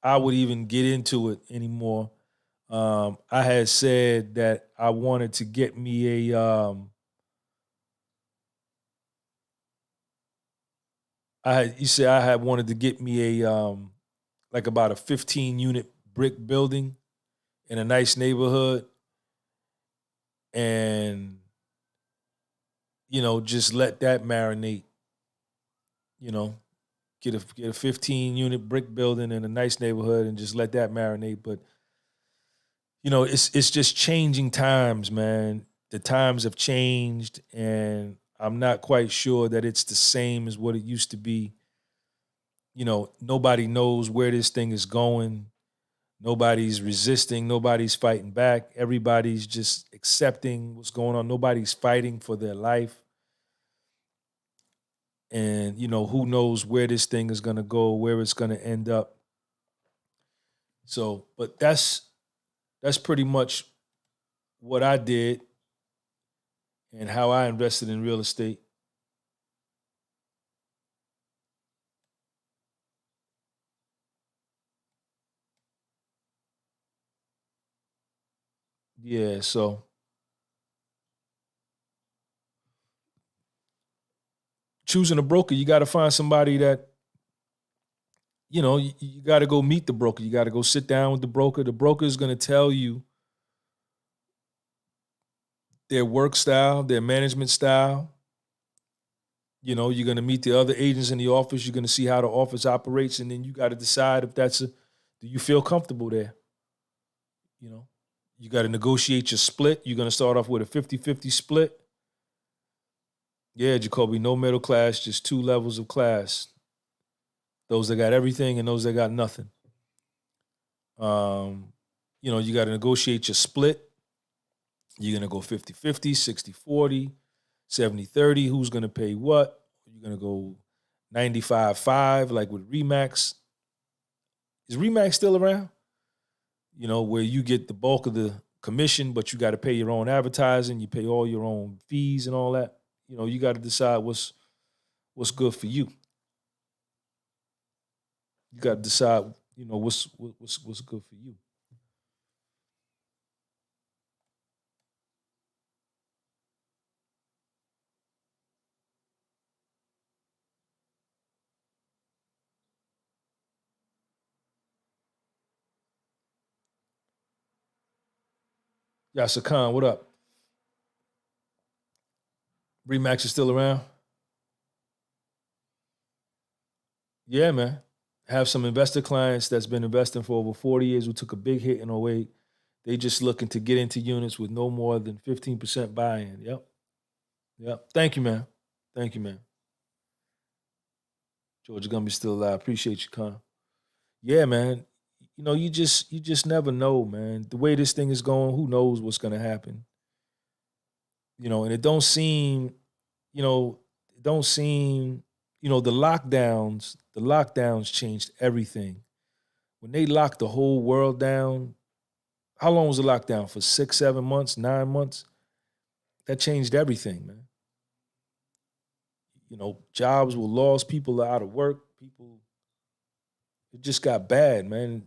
I would even get into it anymore. I had said that I wanted to get me a I had wanted to get me a like about a 15-unit brick building in a nice neighborhood, and just let that marinate. Get a 15-unit brick building in a nice neighborhood and just let that marinate. But it's just changing times, man. The times have changed, and I'm not quite sure that it's the same as what it used to be. Nobody knows where this thing is going. Nobody's resisting. Nobody's fighting back. Everybody's just accepting what's going on. Nobody's fighting for their life. And, who knows where this thing is going to go, where it's going to end up. So, but that's pretty much what I did and how I invested in real estate. Yeah, so choosing a broker, you got to find somebody that, you got to go meet the broker. You got to go sit down with the broker. The broker is going to tell you their work style, their management style. You're going to meet the other agents in the office. You're going to see how the office operates, and then you got to decide if do you feel comfortable there? You got to negotiate your split. You're going to start off with a 50-50 split. Yeah, Jacoby, no middle class, just 2 levels of class. Those that got everything and those that got nothing. You got to negotiate your split. You're going to go 50-50, 60-40. 70-30, who's going to pay what? You're going to go 95-5 like with Remax. Is Remax still around? Where you get the bulk of the commission, but you got to pay your own advertising, you pay all your own fees and all that. You got to decide what's good for you. You got to decide, what's good for you. Yasser Khan, what up? Remax is still around? Yeah, man. Have some investor clients that's been investing for over 40 years who took a big hit in '08. They just looking to get into units with no more than 15% buy-in. Yep. Thank you, man. George Gunby still alive. Appreciate you, Khan. Yeah, man. You just never know, man. The way this thing is going, who knows what's gonna happen? And it don't seem, the lockdowns changed everything. When they locked the whole world down, how long was the lockdown? For 6, 7 months, 9 months? That changed everything, man. Jobs were lost, people are out of work, it just got bad, man.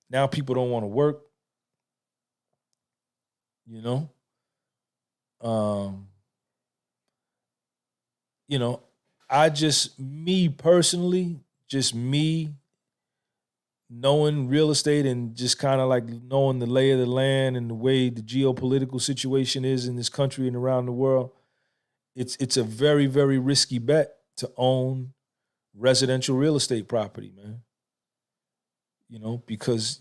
Now people don't want to work, you know. Um, me personally, just me knowing real estate and just kind of like knowing the lay of the land and the way the geopolitical situation is in this country and around the world, it's a very, very risky bet to own residential real estate property, man. Because,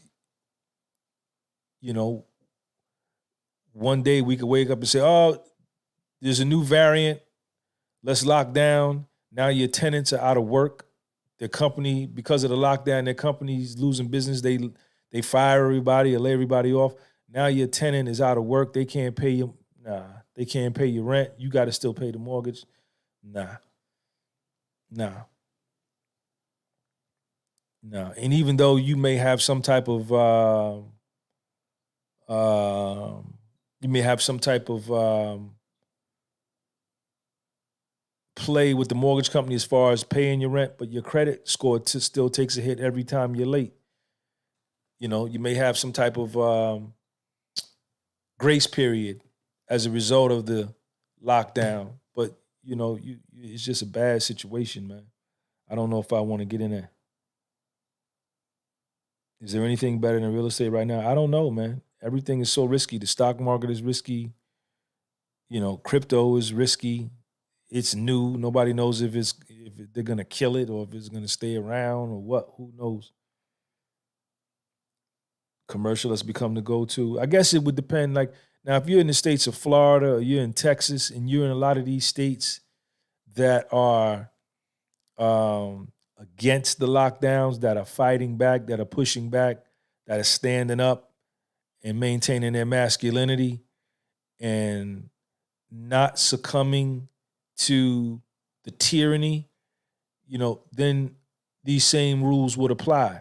one day we could wake up and say, oh, there's a new variant, let's lock down. Now your tenants are out of work. Their company, because of the lockdown, their company's losing business. They fire everybody or lay everybody off. Now your tenant is out of work. They can't pay you. Nah, they can't pay your rent. You got to still pay the mortgage. Nah. And even though you may have some type of play with the mortgage company as far as paying your rent, but your credit score still takes a hit every time you're late. You may have some type of grace period as a result of the lockdown, but it's just a bad situation, man. I don't know if I want to get in there. Is there anything better than real estate right now? I don't know, man. Everything is so risky. The stock market is risky. Crypto is risky. It's new. Nobody knows if they're gonna kill it or if it's gonna stay around or what. Who knows? Commercial has become the go-to. I guess it would depend. Like now, if you're in the states of Florida or you're in Texas and you're in a lot of these states that are against the lockdowns, that are fighting back, that are pushing back, that are standing up and maintaining their masculinity and not succumbing to the tyranny, then these same rules would apply.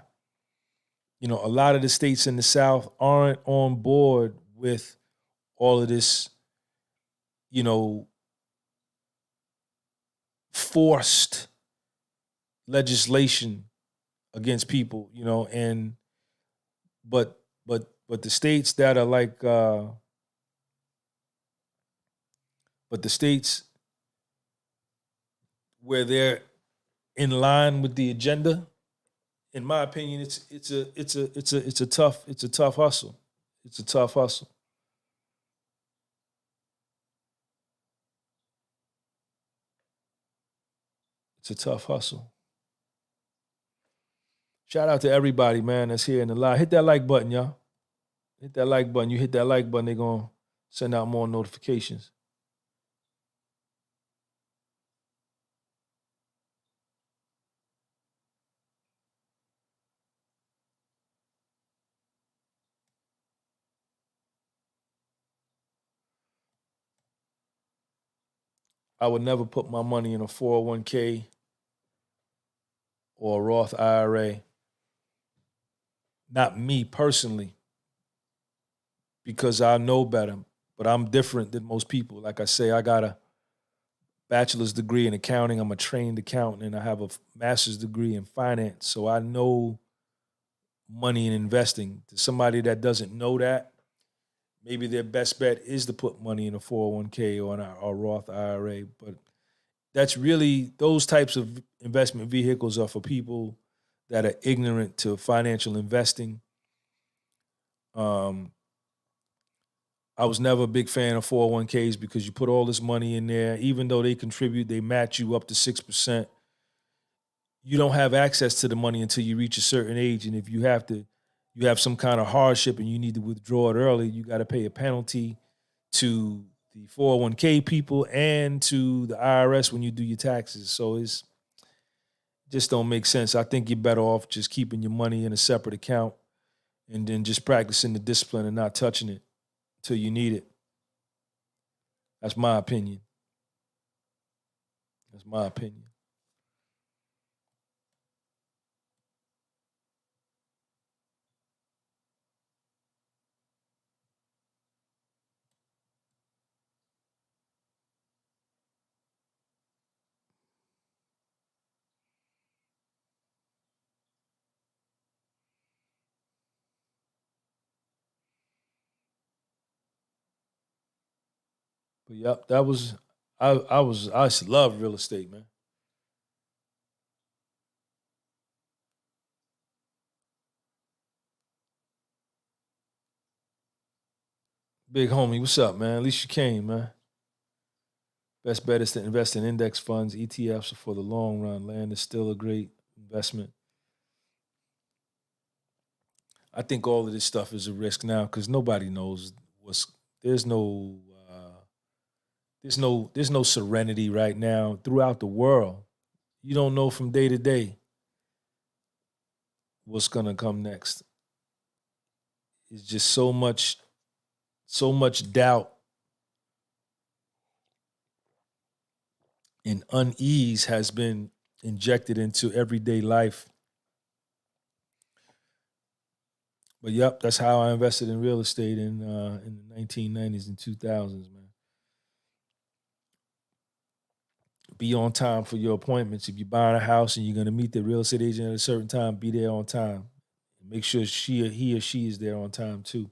A lot of the states in the South aren't on board with all of this, forced legislation against people, and but the states that are like but the states where they're in line with the agenda, in my opinion, it's a tough hustle. It's a tough hustle. It's a tough hustle. Shout out to everybody, man, that's here in the live. Hit that like button, y'all. Hit that like button. You hit that like button, they're gonna send out more notifications. I would never put my money in a 401k or a Roth IRA. Not me personally, because I know better, but I'm different than most people. Like I say, I got a bachelor's degree in accounting. I'm a trained accountant, and I have a master's degree in finance. So I know money and investing. To somebody that doesn't know that, maybe their best bet is to put money in a 401k or a Roth IRA. But that's really, those types of investment vehicles are for people that are ignorant to financial investing. I was never a big fan of 401ks because you put all this money in there, even though they contribute, they match you up to 6%. You don't have access to the money until you reach a certain age. And if you have some kind of hardship and you need to withdraw it early, you got to pay a penalty to the 401k people and to the IRS when you do your taxes. So it's just don't make sense. I think you're better off just keeping your money in a separate account and then just practicing the discipline and not touching it till you need it. That's my opinion. That's my opinion. But yep, that was I used to love real estate, man. Big homie, what's up, man? At least you came, man. Best bet is to invest in index funds. ETFs are for the long run. Land is still a great investment. I think all of this stuff is a risk now because nobody knows what's. There's no. There's no serenity right now throughout the world. You don't know from day to day what's gonna come next. It's just so much doubt and unease has been injected into everyday life. But yep, that's how I invested in real estate in the 1990s and 2000s, man. Be on time for your appointments. If you're buying a house and you're going to meet the real estate agent at a certain time, be there on time. Make sure he or she is there on time too.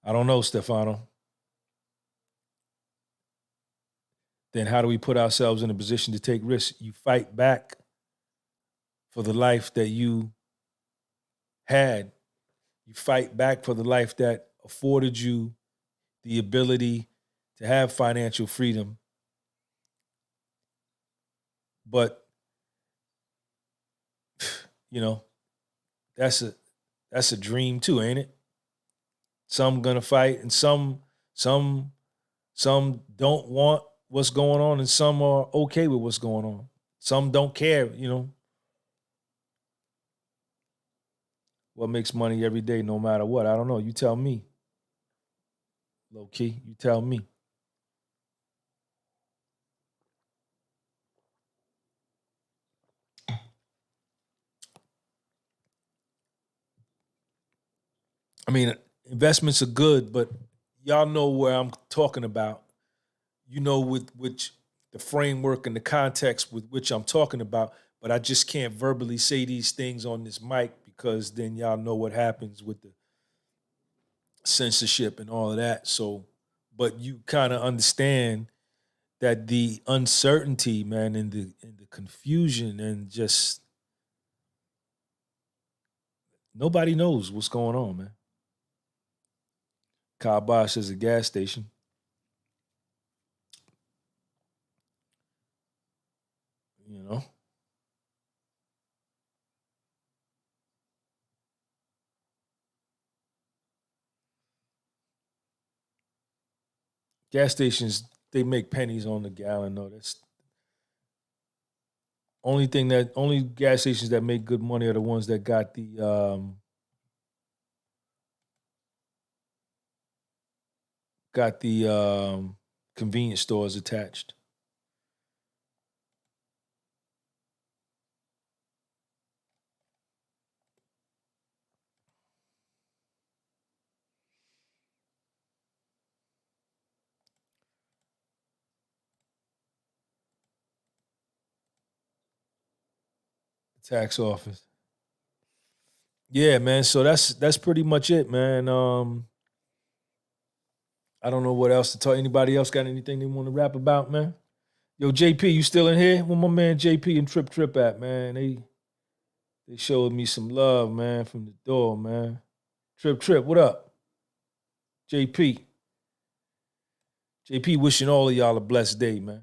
I don't know, Stefano. Then how do we put ourselves in a position to take risks? You fight back for the life that you had. You fight back for the life that afforded you the ability to have financial freedom. But you know, that's a dream too, ain't it? Some gonna fight and some don't want what's going on and some are okay with what's going on. Some don't care. What makes money every day no matter what. I don't know. You tell me. Low key, you tell me. I mean, investments are good, but y'all know where I'm talking about. You know with which the framework and the context with which I'm talking about, but I just can't verbally say these things on this mic because then y'all know what happens with the censorship and all of that. So, but you kind of understand that the uncertainty, man, and the confusion and just nobody knows what's going on, man. Kabash is a gas station. You know, gas stations they make pennies on the gallon. No, that's only gas stations that make good money are the ones that got the convenience stores attached. Tax office. Yeah, man. So that's pretty much it, man. I don't know what else to talk. Anybody else got anything they want to rap about, man? Yo, JP, you still in here? Where my man JP and Trip at, man? They showed me some love, man, from the door, man. Trip, what up? JP. JP wishing all of y'all a blessed day, man.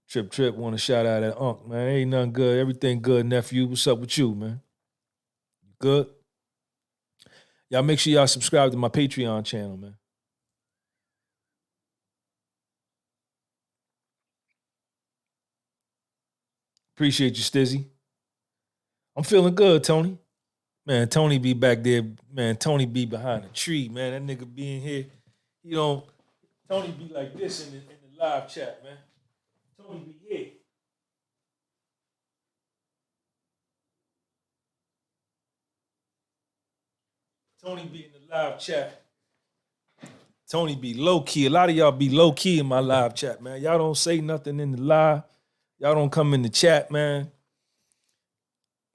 Trip want to shout out at Unc, man. Ain't nothing good. Everything good, nephew. What's up with you, man? You good? Y'all make sure y'all subscribe to my Patreon channel, man. Appreciate you, Stizzy. I'm feeling good, Tony. Man, Tony be back there. Man, Tony be behind a tree, man. That nigga be in here. Tony be like this in the live chat, man. Tony be here. Tony be in the live chat. Tony be low key. A lot of y'all be low key in my live chat, man. Y'all don't say nothing in the live. Y'all don't come in the chat, man.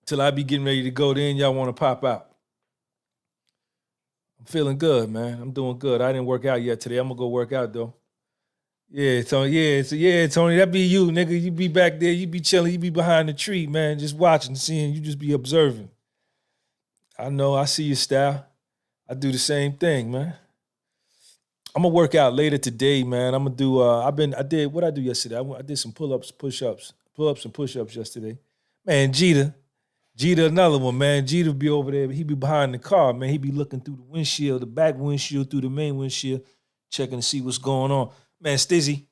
Till I be getting ready to go, then y'all want to pop out. I'm feeling good, man. I'm doing good. I didn't work out yet today. I'm gonna go work out though. Yeah, Tony. Yeah, Tony. That be you, nigga. You be back there. You be chilling. You be behind the tree, man. Just watching, seeing. You just be observing. I know. I see your style. I do the same thing, man. I'm gonna work out later today, man. I'm gonna do. I did what I do yesterday. I did some pull-ups, push-ups and push-ups yesterday. Man, Jeter, another one, man. Jeter be over there. He be behind the car, man. He be looking through the windshield, the back windshield, through the main windshield, checking to see what's going on. Man, Stizzy.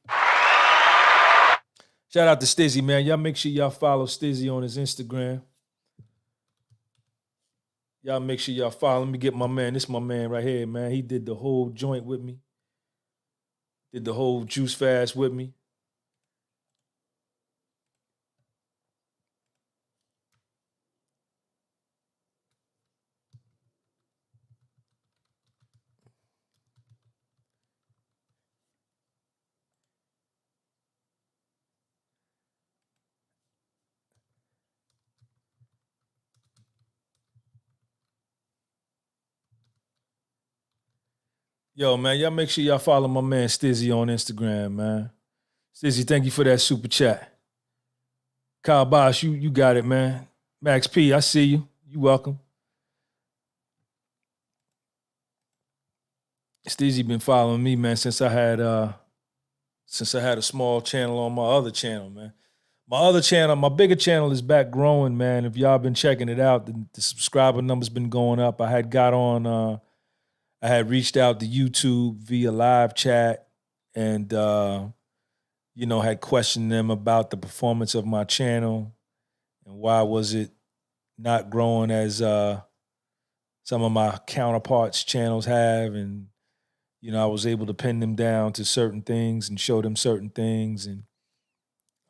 Shout out to Stizzy, man. Y'all make sure y'all follow Stizzy on his Instagram. Y'all make sure y'all follow. Let me get my man. This is my man right here, man. He did the whole joint with me. Did the whole juice fast with me. Yo, man, y'all make sure y'all follow my man Stizzy on Instagram, man. Stizzy, thank you for that super chat. Kyle Bosch, you got it, man. Max P, I see you. You welcome. Stizzy been following me, man, since I had a small channel on my other channel, man. My other channel, my bigger channel is back growing, man. If y'all been checking it out, the subscriber number's been going up. I had reached out to YouTube via live chat and, had questioned them about the performance of my channel and why was it not growing as some of my counterparts' channels have. And, I was able to pin them down to certain things and show them certain things. And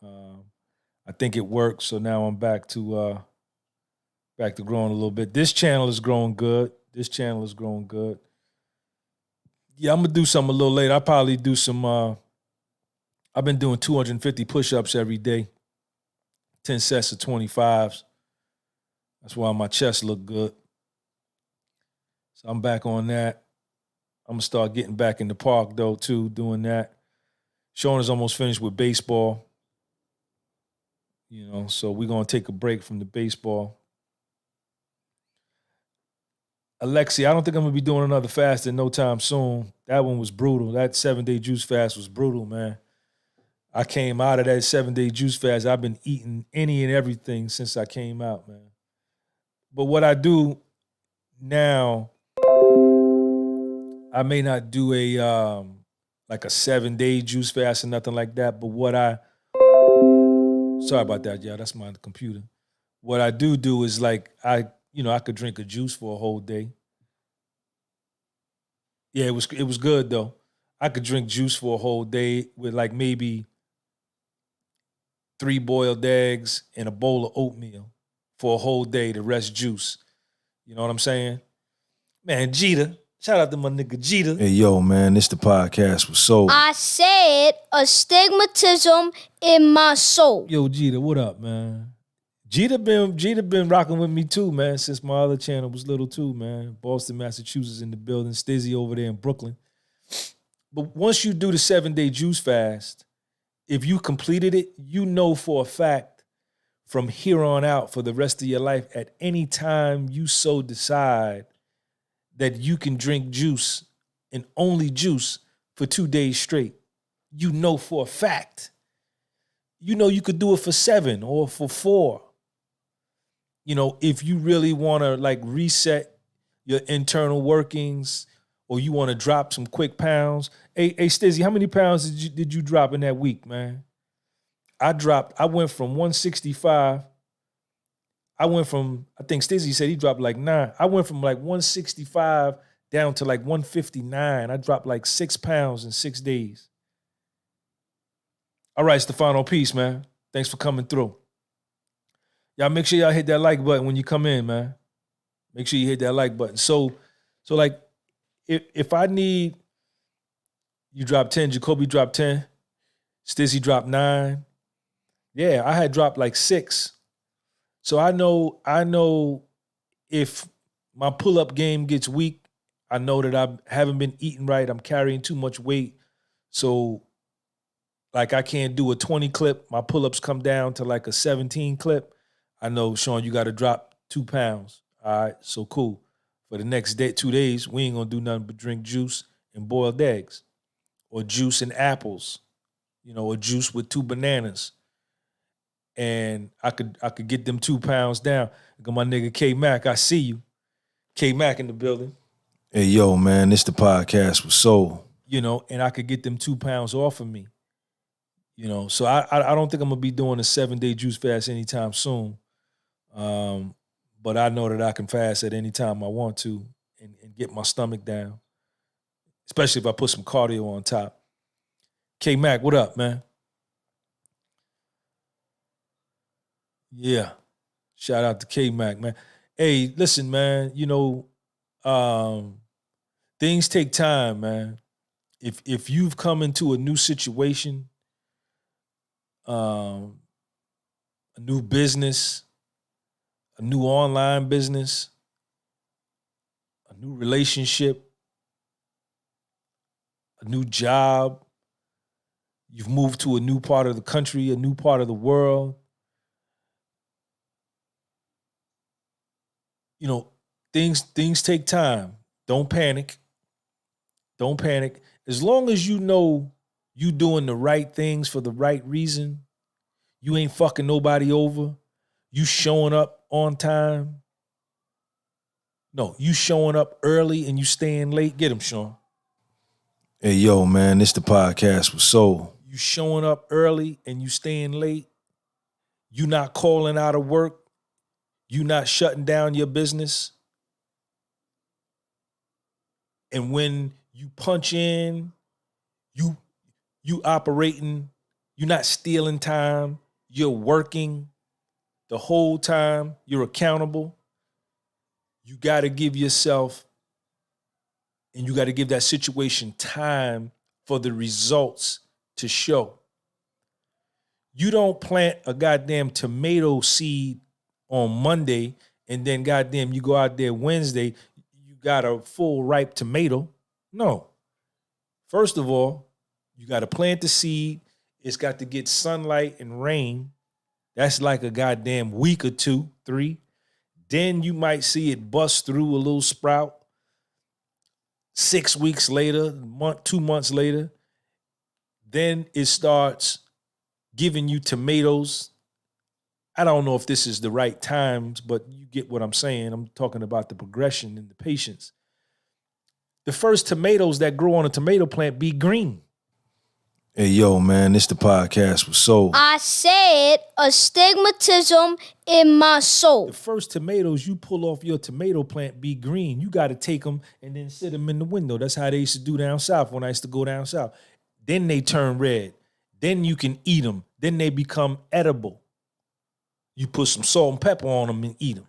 I think it worked. So now I'm back to growing a little bit. This channel is growing good. Yeah, I'm gonna do something a little later. I'll probably do some. I've been doing 250 push-ups every day, 10 sets of 25s. That's why my chest look good. So I'm back on that. I'm gonna start getting back in the park though too, doing that. Sean is almost finished with baseball. So we're gonna take a break from the baseball. Alexi, I don't think I'm gonna be doing another fast in no time soon. That one was brutal. That 7-day juice fast was brutal, man. I came out of that 7-day juice fast. I've been eating any and everything since I came out, man. But what I do now, I may not do a 7-day juice fast or nothing like that. But sorry about that, y'all. That's my computer. What I do is I could drink a juice for a whole day. Yeah, it was good though. I could drink juice for a whole day with like maybe 3 boiled eggs and a bowl of oatmeal for a whole day, the rest juice. You know what I'm saying? Man, Jeter. Shout out to my nigga Jeter. Hey, yo, man, this the podcast with Soul. I said astigmatism in my soul. Yo, Jeter, what up, man? Jeter been rocking with me too, man, since my other channel was little too, man. Boston, Massachusetts in the building. Stizzy over there in Brooklyn. But once you do the 7-day juice fast, if you completed it, you know for a fact from here on out for the rest of your life, at any time you so decide that you can drink juice and only juice for 2 days straight. You know for a fact. You know you could do it for 7 or for 4. You know, if you really want to like reset your internal workings or you want to drop some quick pounds. Hey, Stizzy, how many pounds did you drop in that week, man? I went from 165. I think Stizzy said he dropped like 9. I went from like 165 down to like 159. I dropped like 6 pounds in 6 days. All right, Stefano, peace, man. Thanks for coming through. Y'all make sure y'all hit that like button when you come in, man. Make sure you hit that like button. So like, if I need, you drop 10, Jacoby dropped 10, Stizzy dropped 9. Yeah, I had dropped like 6. So I know if my pull-up game gets weak, I know that I haven't been eating right. I'm carrying too much weight. So like I can't do a 20 clip. My pull-ups come down to like a 17 clip. I know, Sean, you got to drop 2 pounds. All right, so cool. For the next 2 days, we ain't gonna do nothing but drink juice and boiled eggs, or juice and apples, you know, or juice with 2 bananas. And I could get them 2 pounds down. I got my nigga K Mac. I see you, K Mac in the building. Hey, yo, man, this the podcast with Soul. You know, and I could get them 2 pounds off of me. You know, so I don't think I'm gonna be doing a 7-day juice fast anytime soon. But I know that I can fast at any time I want to and get my stomach down, especially if I put some cardio on top. K Mac, what up, man? Yeah. Shout out to K Mac, man. Hey, listen, man, you know, things take time, man. If you've come into a new situation, a new business, a new online business, a new relationship, a new job, you've moved to a new part of the country, a new part of the world. You know, things take time. Don't panic. Don't panic. As long as you know you doing the right things for the right reason, you ain't fucking nobody over, you showing up on time. No, you showing up early and you staying late. Get him, Sean. Hey, yo, man, this the podcast with Soul. You showing up early and you staying late. You not calling out of work. You not shutting down your business. And when you punch in, you operating, you're not stealing time. You're working the whole time. You're accountable. You got to give yourself and you got to give that situation time for the results to show. You don't plant a goddamn tomato seed on Monday and then goddamn you go out there Wednesday, you got a full ripe tomato. No. First of all, you got to plant the seed. It's got to get sunlight and rain. That's like a goddamn week or 2, 3. Then you might see it bust through a little sprout. 6 weeks later, 2 months later, then it starts giving you tomatoes. I don't know if this is the right times, but you get what I'm saying. I'm talking about the progression and the patience. The first tomatoes that grow on a tomato plant be green. Hey, yo, man, this the podcast with Soul. I said astigmatism in my soul. The first tomatoes you pull off your tomato plant be green. You got to take them and then sit them in the window. That's how they used to do down south when I used to go down south. Then they turn red. Then you can eat them. Then they become edible. You put some salt and pepper on them and eat them.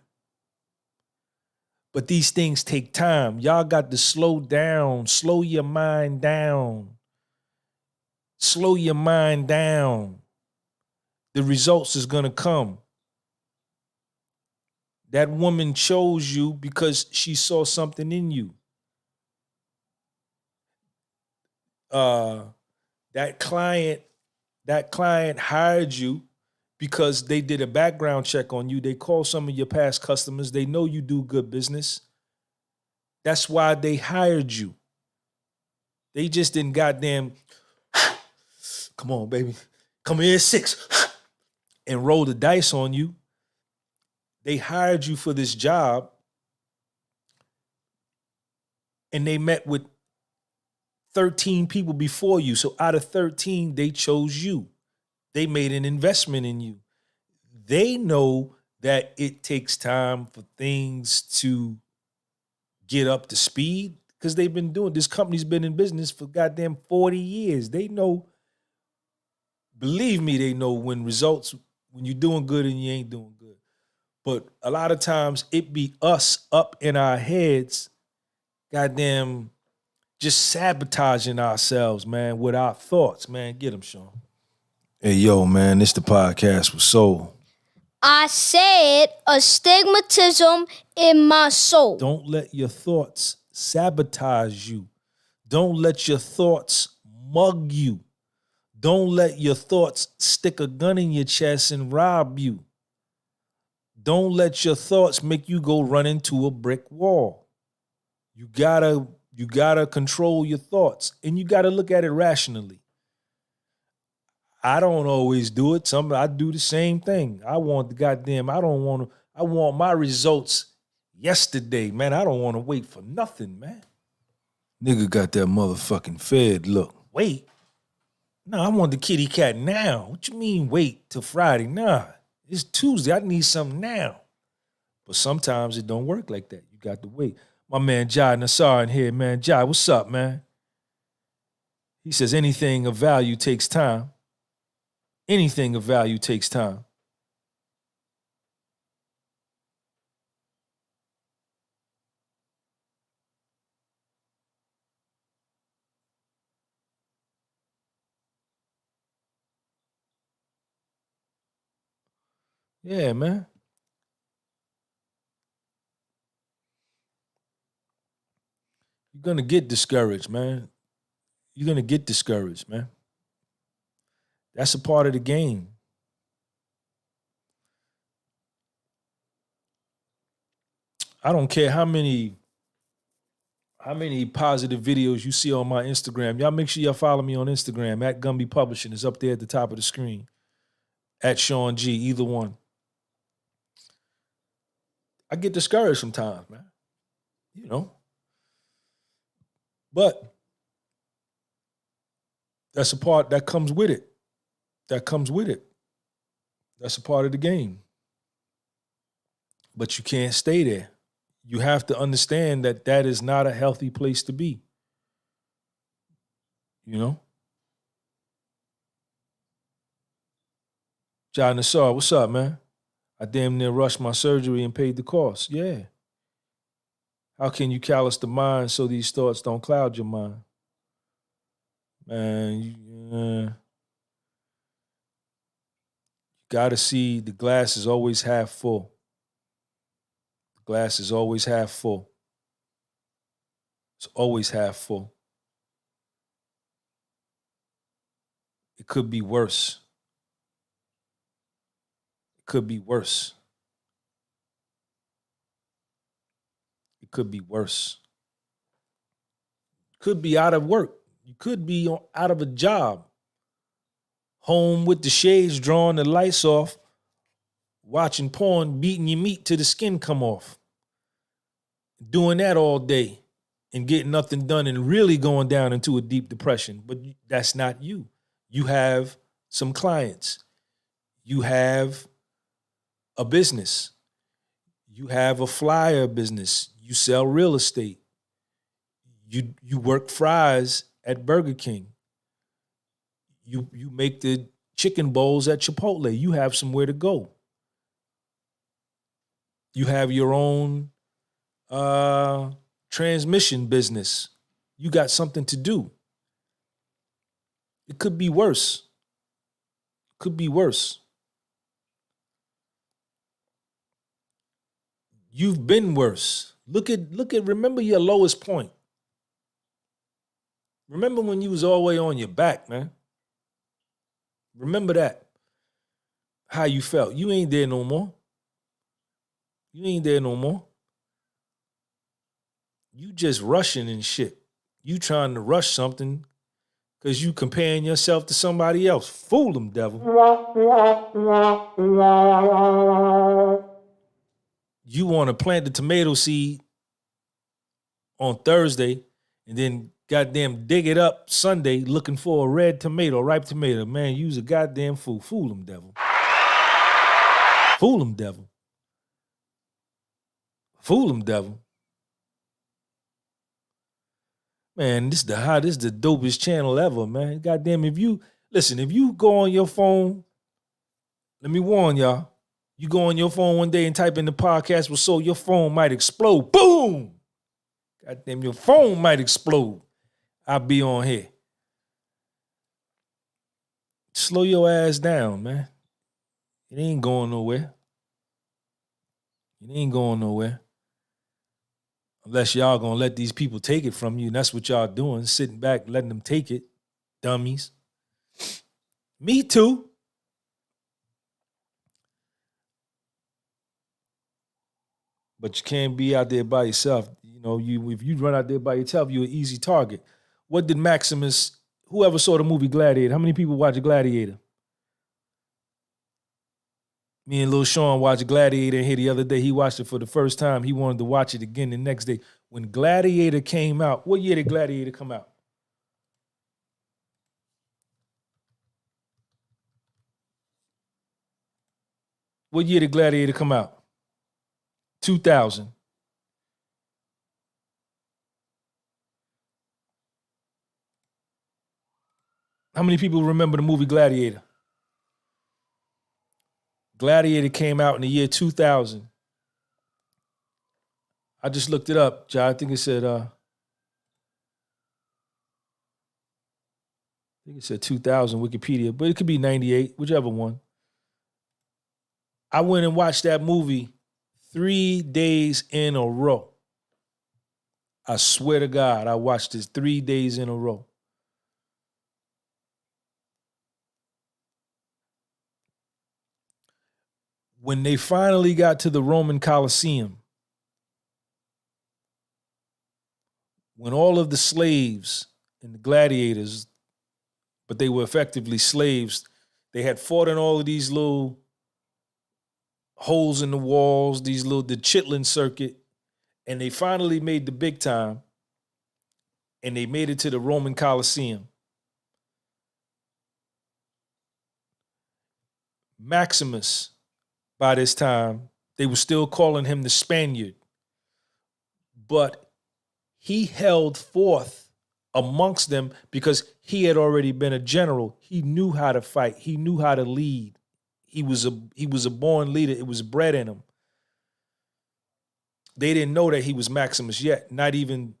But these things take time. Y'all got to slow down. Slow your mind down. Slow your mind down. The results is going to come. That woman chose you because she saw something in you. That client hired you because they did a background check on you. They called some of your past customers. They know you do good business. That's why they hired you. They just didn't goddamn, come on, baby, come here, 6, and roll the dice on you. They hired you for this job, and they met with 13 people before you. So out of 13, they chose you. They made an investment in you. They know that it takes time for things to get up to speed because they've been doing, this company's been in business for goddamn 40 years. They know, believe me, they know when you're doing good and you ain't doing good. But a lot of times it be us up in our heads, goddamn, just sabotaging ourselves, man, with our thoughts, man. Get them, Sean. Hey, yo, man, this the podcast with Soul. I said astigmatism in my soul. Don't let your thoughts sabotage you. Don't let your thoughts mug you. Don't let your thoughts stick a gun in your chest and rob you. Don't let your thoughts make you go run into a brick wall. You gotta control your thoughts, and you gotta look at it rationally. I don't always do it. I do the same thing. I want my results yesterday, man. I don't want to wait for nothing, man. Nigga got that motherfucking Fed look. Wait. No, I want the kitty cat now. What you mean wait till Friday? Nah, it's Tuesday. I need something now. But sometimes it don't work like that. You got to wait. My man Jai Nassar in here, man. Jai, what's up, man? He says anything of value takes time. Anything of value takes time. Yeah, man. You're going to get discouraged, man. You're going to get discouraged, man. That's a part of the game. I don't care how many positive videos you see on my Instagram. Y'all make sure y'all follow me on Instagram at Gunby Publishing. It's up there at the top of the screen. At Sean G, either one. I get discouraged sometimes, man. You know. But that's a part that comes with it. That comes with it. That's a part of the game. But you can't stay there. You have to understand that that is not a healthy place to be. You know? John Nassar, what's up, man? I damn near rushed my surgery and paid the cost. Yeah. How can you callous the mind so these thoughts don't cloud your mind? Man, you gotta see the glass is always half full. The glass is always half full. It's always half full. It could be worse. It could be worse. It could be worse. Could be out of work. You could be out of a job. Home with the shades drawn, the lights off, watching porn, beating your meat till the skin come off. Doing that all day and getting nothing done and really going down into a deep depression. But that's not you. You have some clients. You have a business. You have a flyer business. You sell real estate. You work fries at Burger King. You make the chicken bowls at Chipotle. You have somewhere to go. You have your own transmission business. You got something to do. It could be worse. Could be worse. You've been worse. Look at, remember your lowest point. Remember when you was all the way on your back, man. Remember that. How you felt. You ain't there no more. You ain't there no more. You just rushing and shit. You trying to rush something because you comparing yourself to somebody else. Fool them, devil. You want to plant the tomato seed on Thursday and then goddamn dig it up Sunday looking for a red tomato, ripe tomato. Man, you's a goddamn fool. Fool them, devil. Fool them, devil. Fool them, devil. Man, this is the dopest channel ever, man. Goddamn, if you go on your phone, let me warn y'all, you go on your phone one day and type in the podcast was so, your phone might explode. Boom! Goddamn, your phone might explode. I'll be on here. Slow your ass down, man. It ain't going nowhere. It ain't going nowhere. Unless y'all gonna let these people take it from you, and that's what y'all doing, sitting back, letting them take it, dummies. Me too. But you can't be out there by yourself. You know, if you run out there by yourself, you're an easy target. What did Maximus, whoever saw the movie Gladiator, how many people watched Gladiator? Me and Lil Sean watched Gladiator here the other day. He watched it for the first time. He wanted to watch it again the next day. When Gladiator came out, what year did Gladiator come out? What year did Gladiator come out? 2000. How many people remember the movie Gladiator? Gladiator came out in the year 2000. I just looked it up, John. I think it said 2000 Wikipedia, but it could be 98, whichever one. I went and watched that movie 3 days in a row. I swear to God, I watched this 3 days in a row. When they finally got to the Roman Colosseum, when all of the slaves and the gladiators, but they were effectively slaves, they had fought in all of these little holes in the walls, the Chitlin circuit, and they finally made the big time, and they made it to the Roman Colosseum. Maximus, by this time, they were still calling him the Spaniard, but he held forth amongst them because he had already been a general. He knew how to fight. He knew how to lead. He was a born leader. It was bred in him. They didn't know that he was Maximus yet, not even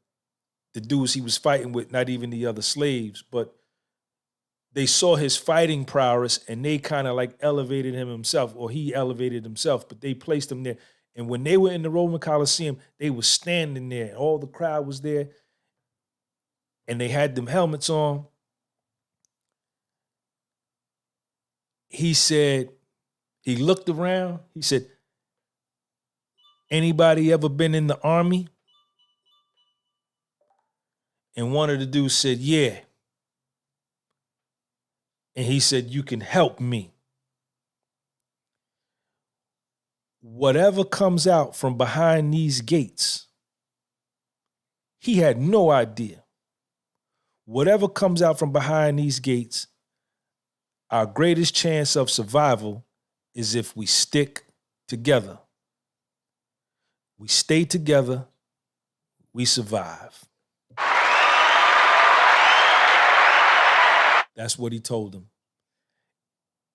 the dudes he was fighting with, not even the other slaves, but they saw his fighting prowess and they kind of like elevated him himself, or he elevated himself, but they placed him there. And when they were in the Roman Colosseum, they were standing there. All the crowd was there. And they had them helmets on. He said, he looked around. He said, anybody ever been in the army? And one of the dudes said, yeah. And he said, you can help me. Whatever comes out from behind these gates, he had no idea. Whatever comes out from behind these gates, Our greatest chance of survival is if we stick together. We stay together, we survive. That's what he told them.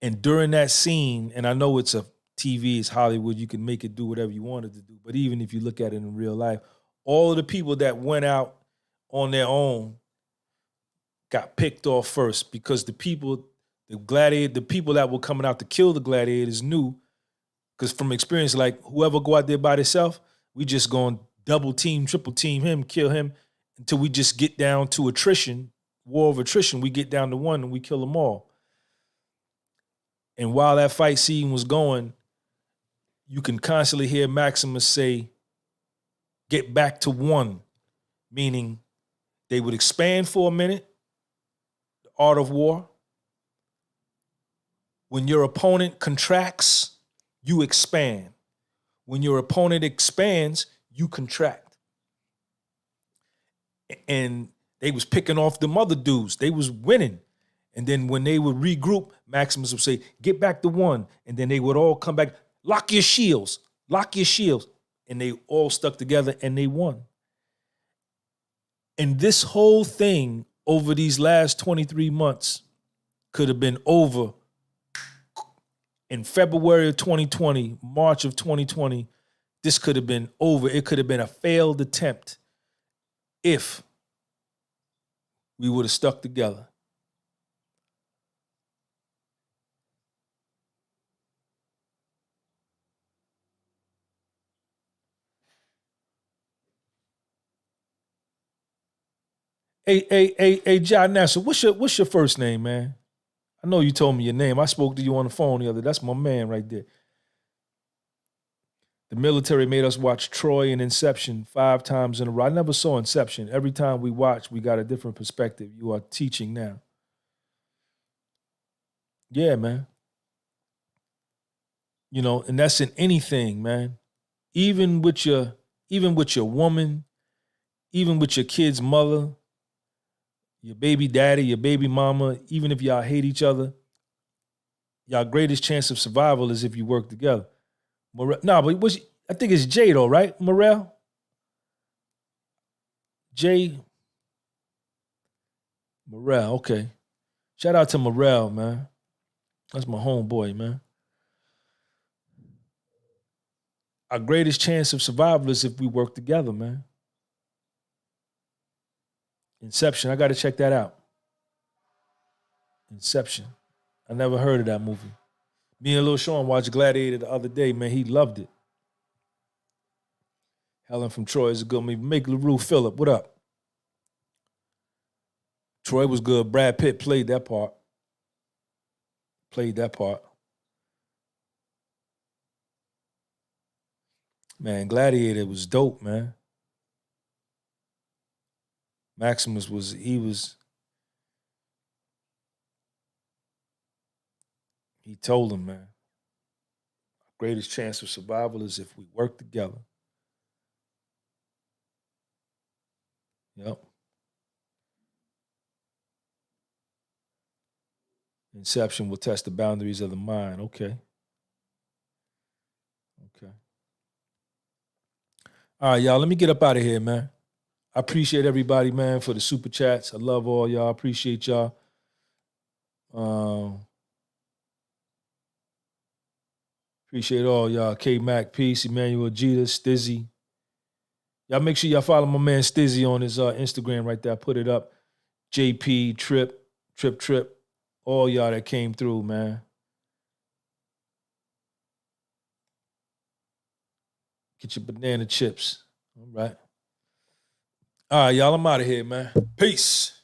And during that scene, and I know it's a TV, it's Hollywood, you can make it do whatever you want it to do, but even if you look at it in real life, all of the people that went out on their own got picked off first because the people that were coming out to kill the gladiators knew, because from experience, like whoever go out there by themselves, we just going double team, triple team him, kill him until we just get down to attrition, war of attrition. We get down to one and we kill them all. And while that fight scene was going, you can constantly hear Maximus say, get back to one, meaning they would expand for a minute, the art of war. When your opponent contracts, you expand. When your opponent expands, you contract. And they was picking off them other dudes. They was winning. And then when they would regroup, Maximus would say, get back to one. And then they would all come back, lock your shields. And they all stuck together and they won. And this whole thing over these last 23 months could have been over in February of 2020, March of 2020. This could have been over. It could have been a failed attempt if we would have stuck together. Hey, John Nassau, what's your first name, man? I know you told me your name. I spoke to you on the phone the other day. That's my man right there. The military made us watch Troy and Inception 5 times in a row. I never saw Inception. Every time we watch, we got a different perspective. You are teaching now. Yeah, man. You know, and that's in anything, man. Even with your woman, even with your kid's mother, your baby daddy, your baby mama, even if y'all hate each other, y'all greatest chance of survival is if you work together. I think it's Jay though, right? Morel? Jay Morel, okay. Shout out to Morel, man. That's my homeboy, man. Our greatest chance of survival is if we work together, man. Inception, I got to check that out. Inception. I never heard of that movie. Me and Lil Sean watched Gladiator the other day, man. He loved it. Helen from Troy is a good movie. Make LaRue Phillip, what up? Troy was good. Brad Pitt played that part. Man, Gladiator was dope, man. Maximus was. He told him, man, greatest chance of survival is if we work together. Yep. Inception will test the boundaries of the mind. Okay. All right, y'all, let me get up out of here, man. I appreciate everybody, man, for the super chats. I love all y'all. Appreciate y'all. Appreciate all y'all. K-Mac, Peace, Emmanuel Jeter, Stizzy. Y'all make sure y'all follow my man Stizzy on his Instagram right there. I put it up. JP, Trip. All y'all that came through, man. Get your banana chips. All right. All right, y'all, I'm out of here, man. Peace.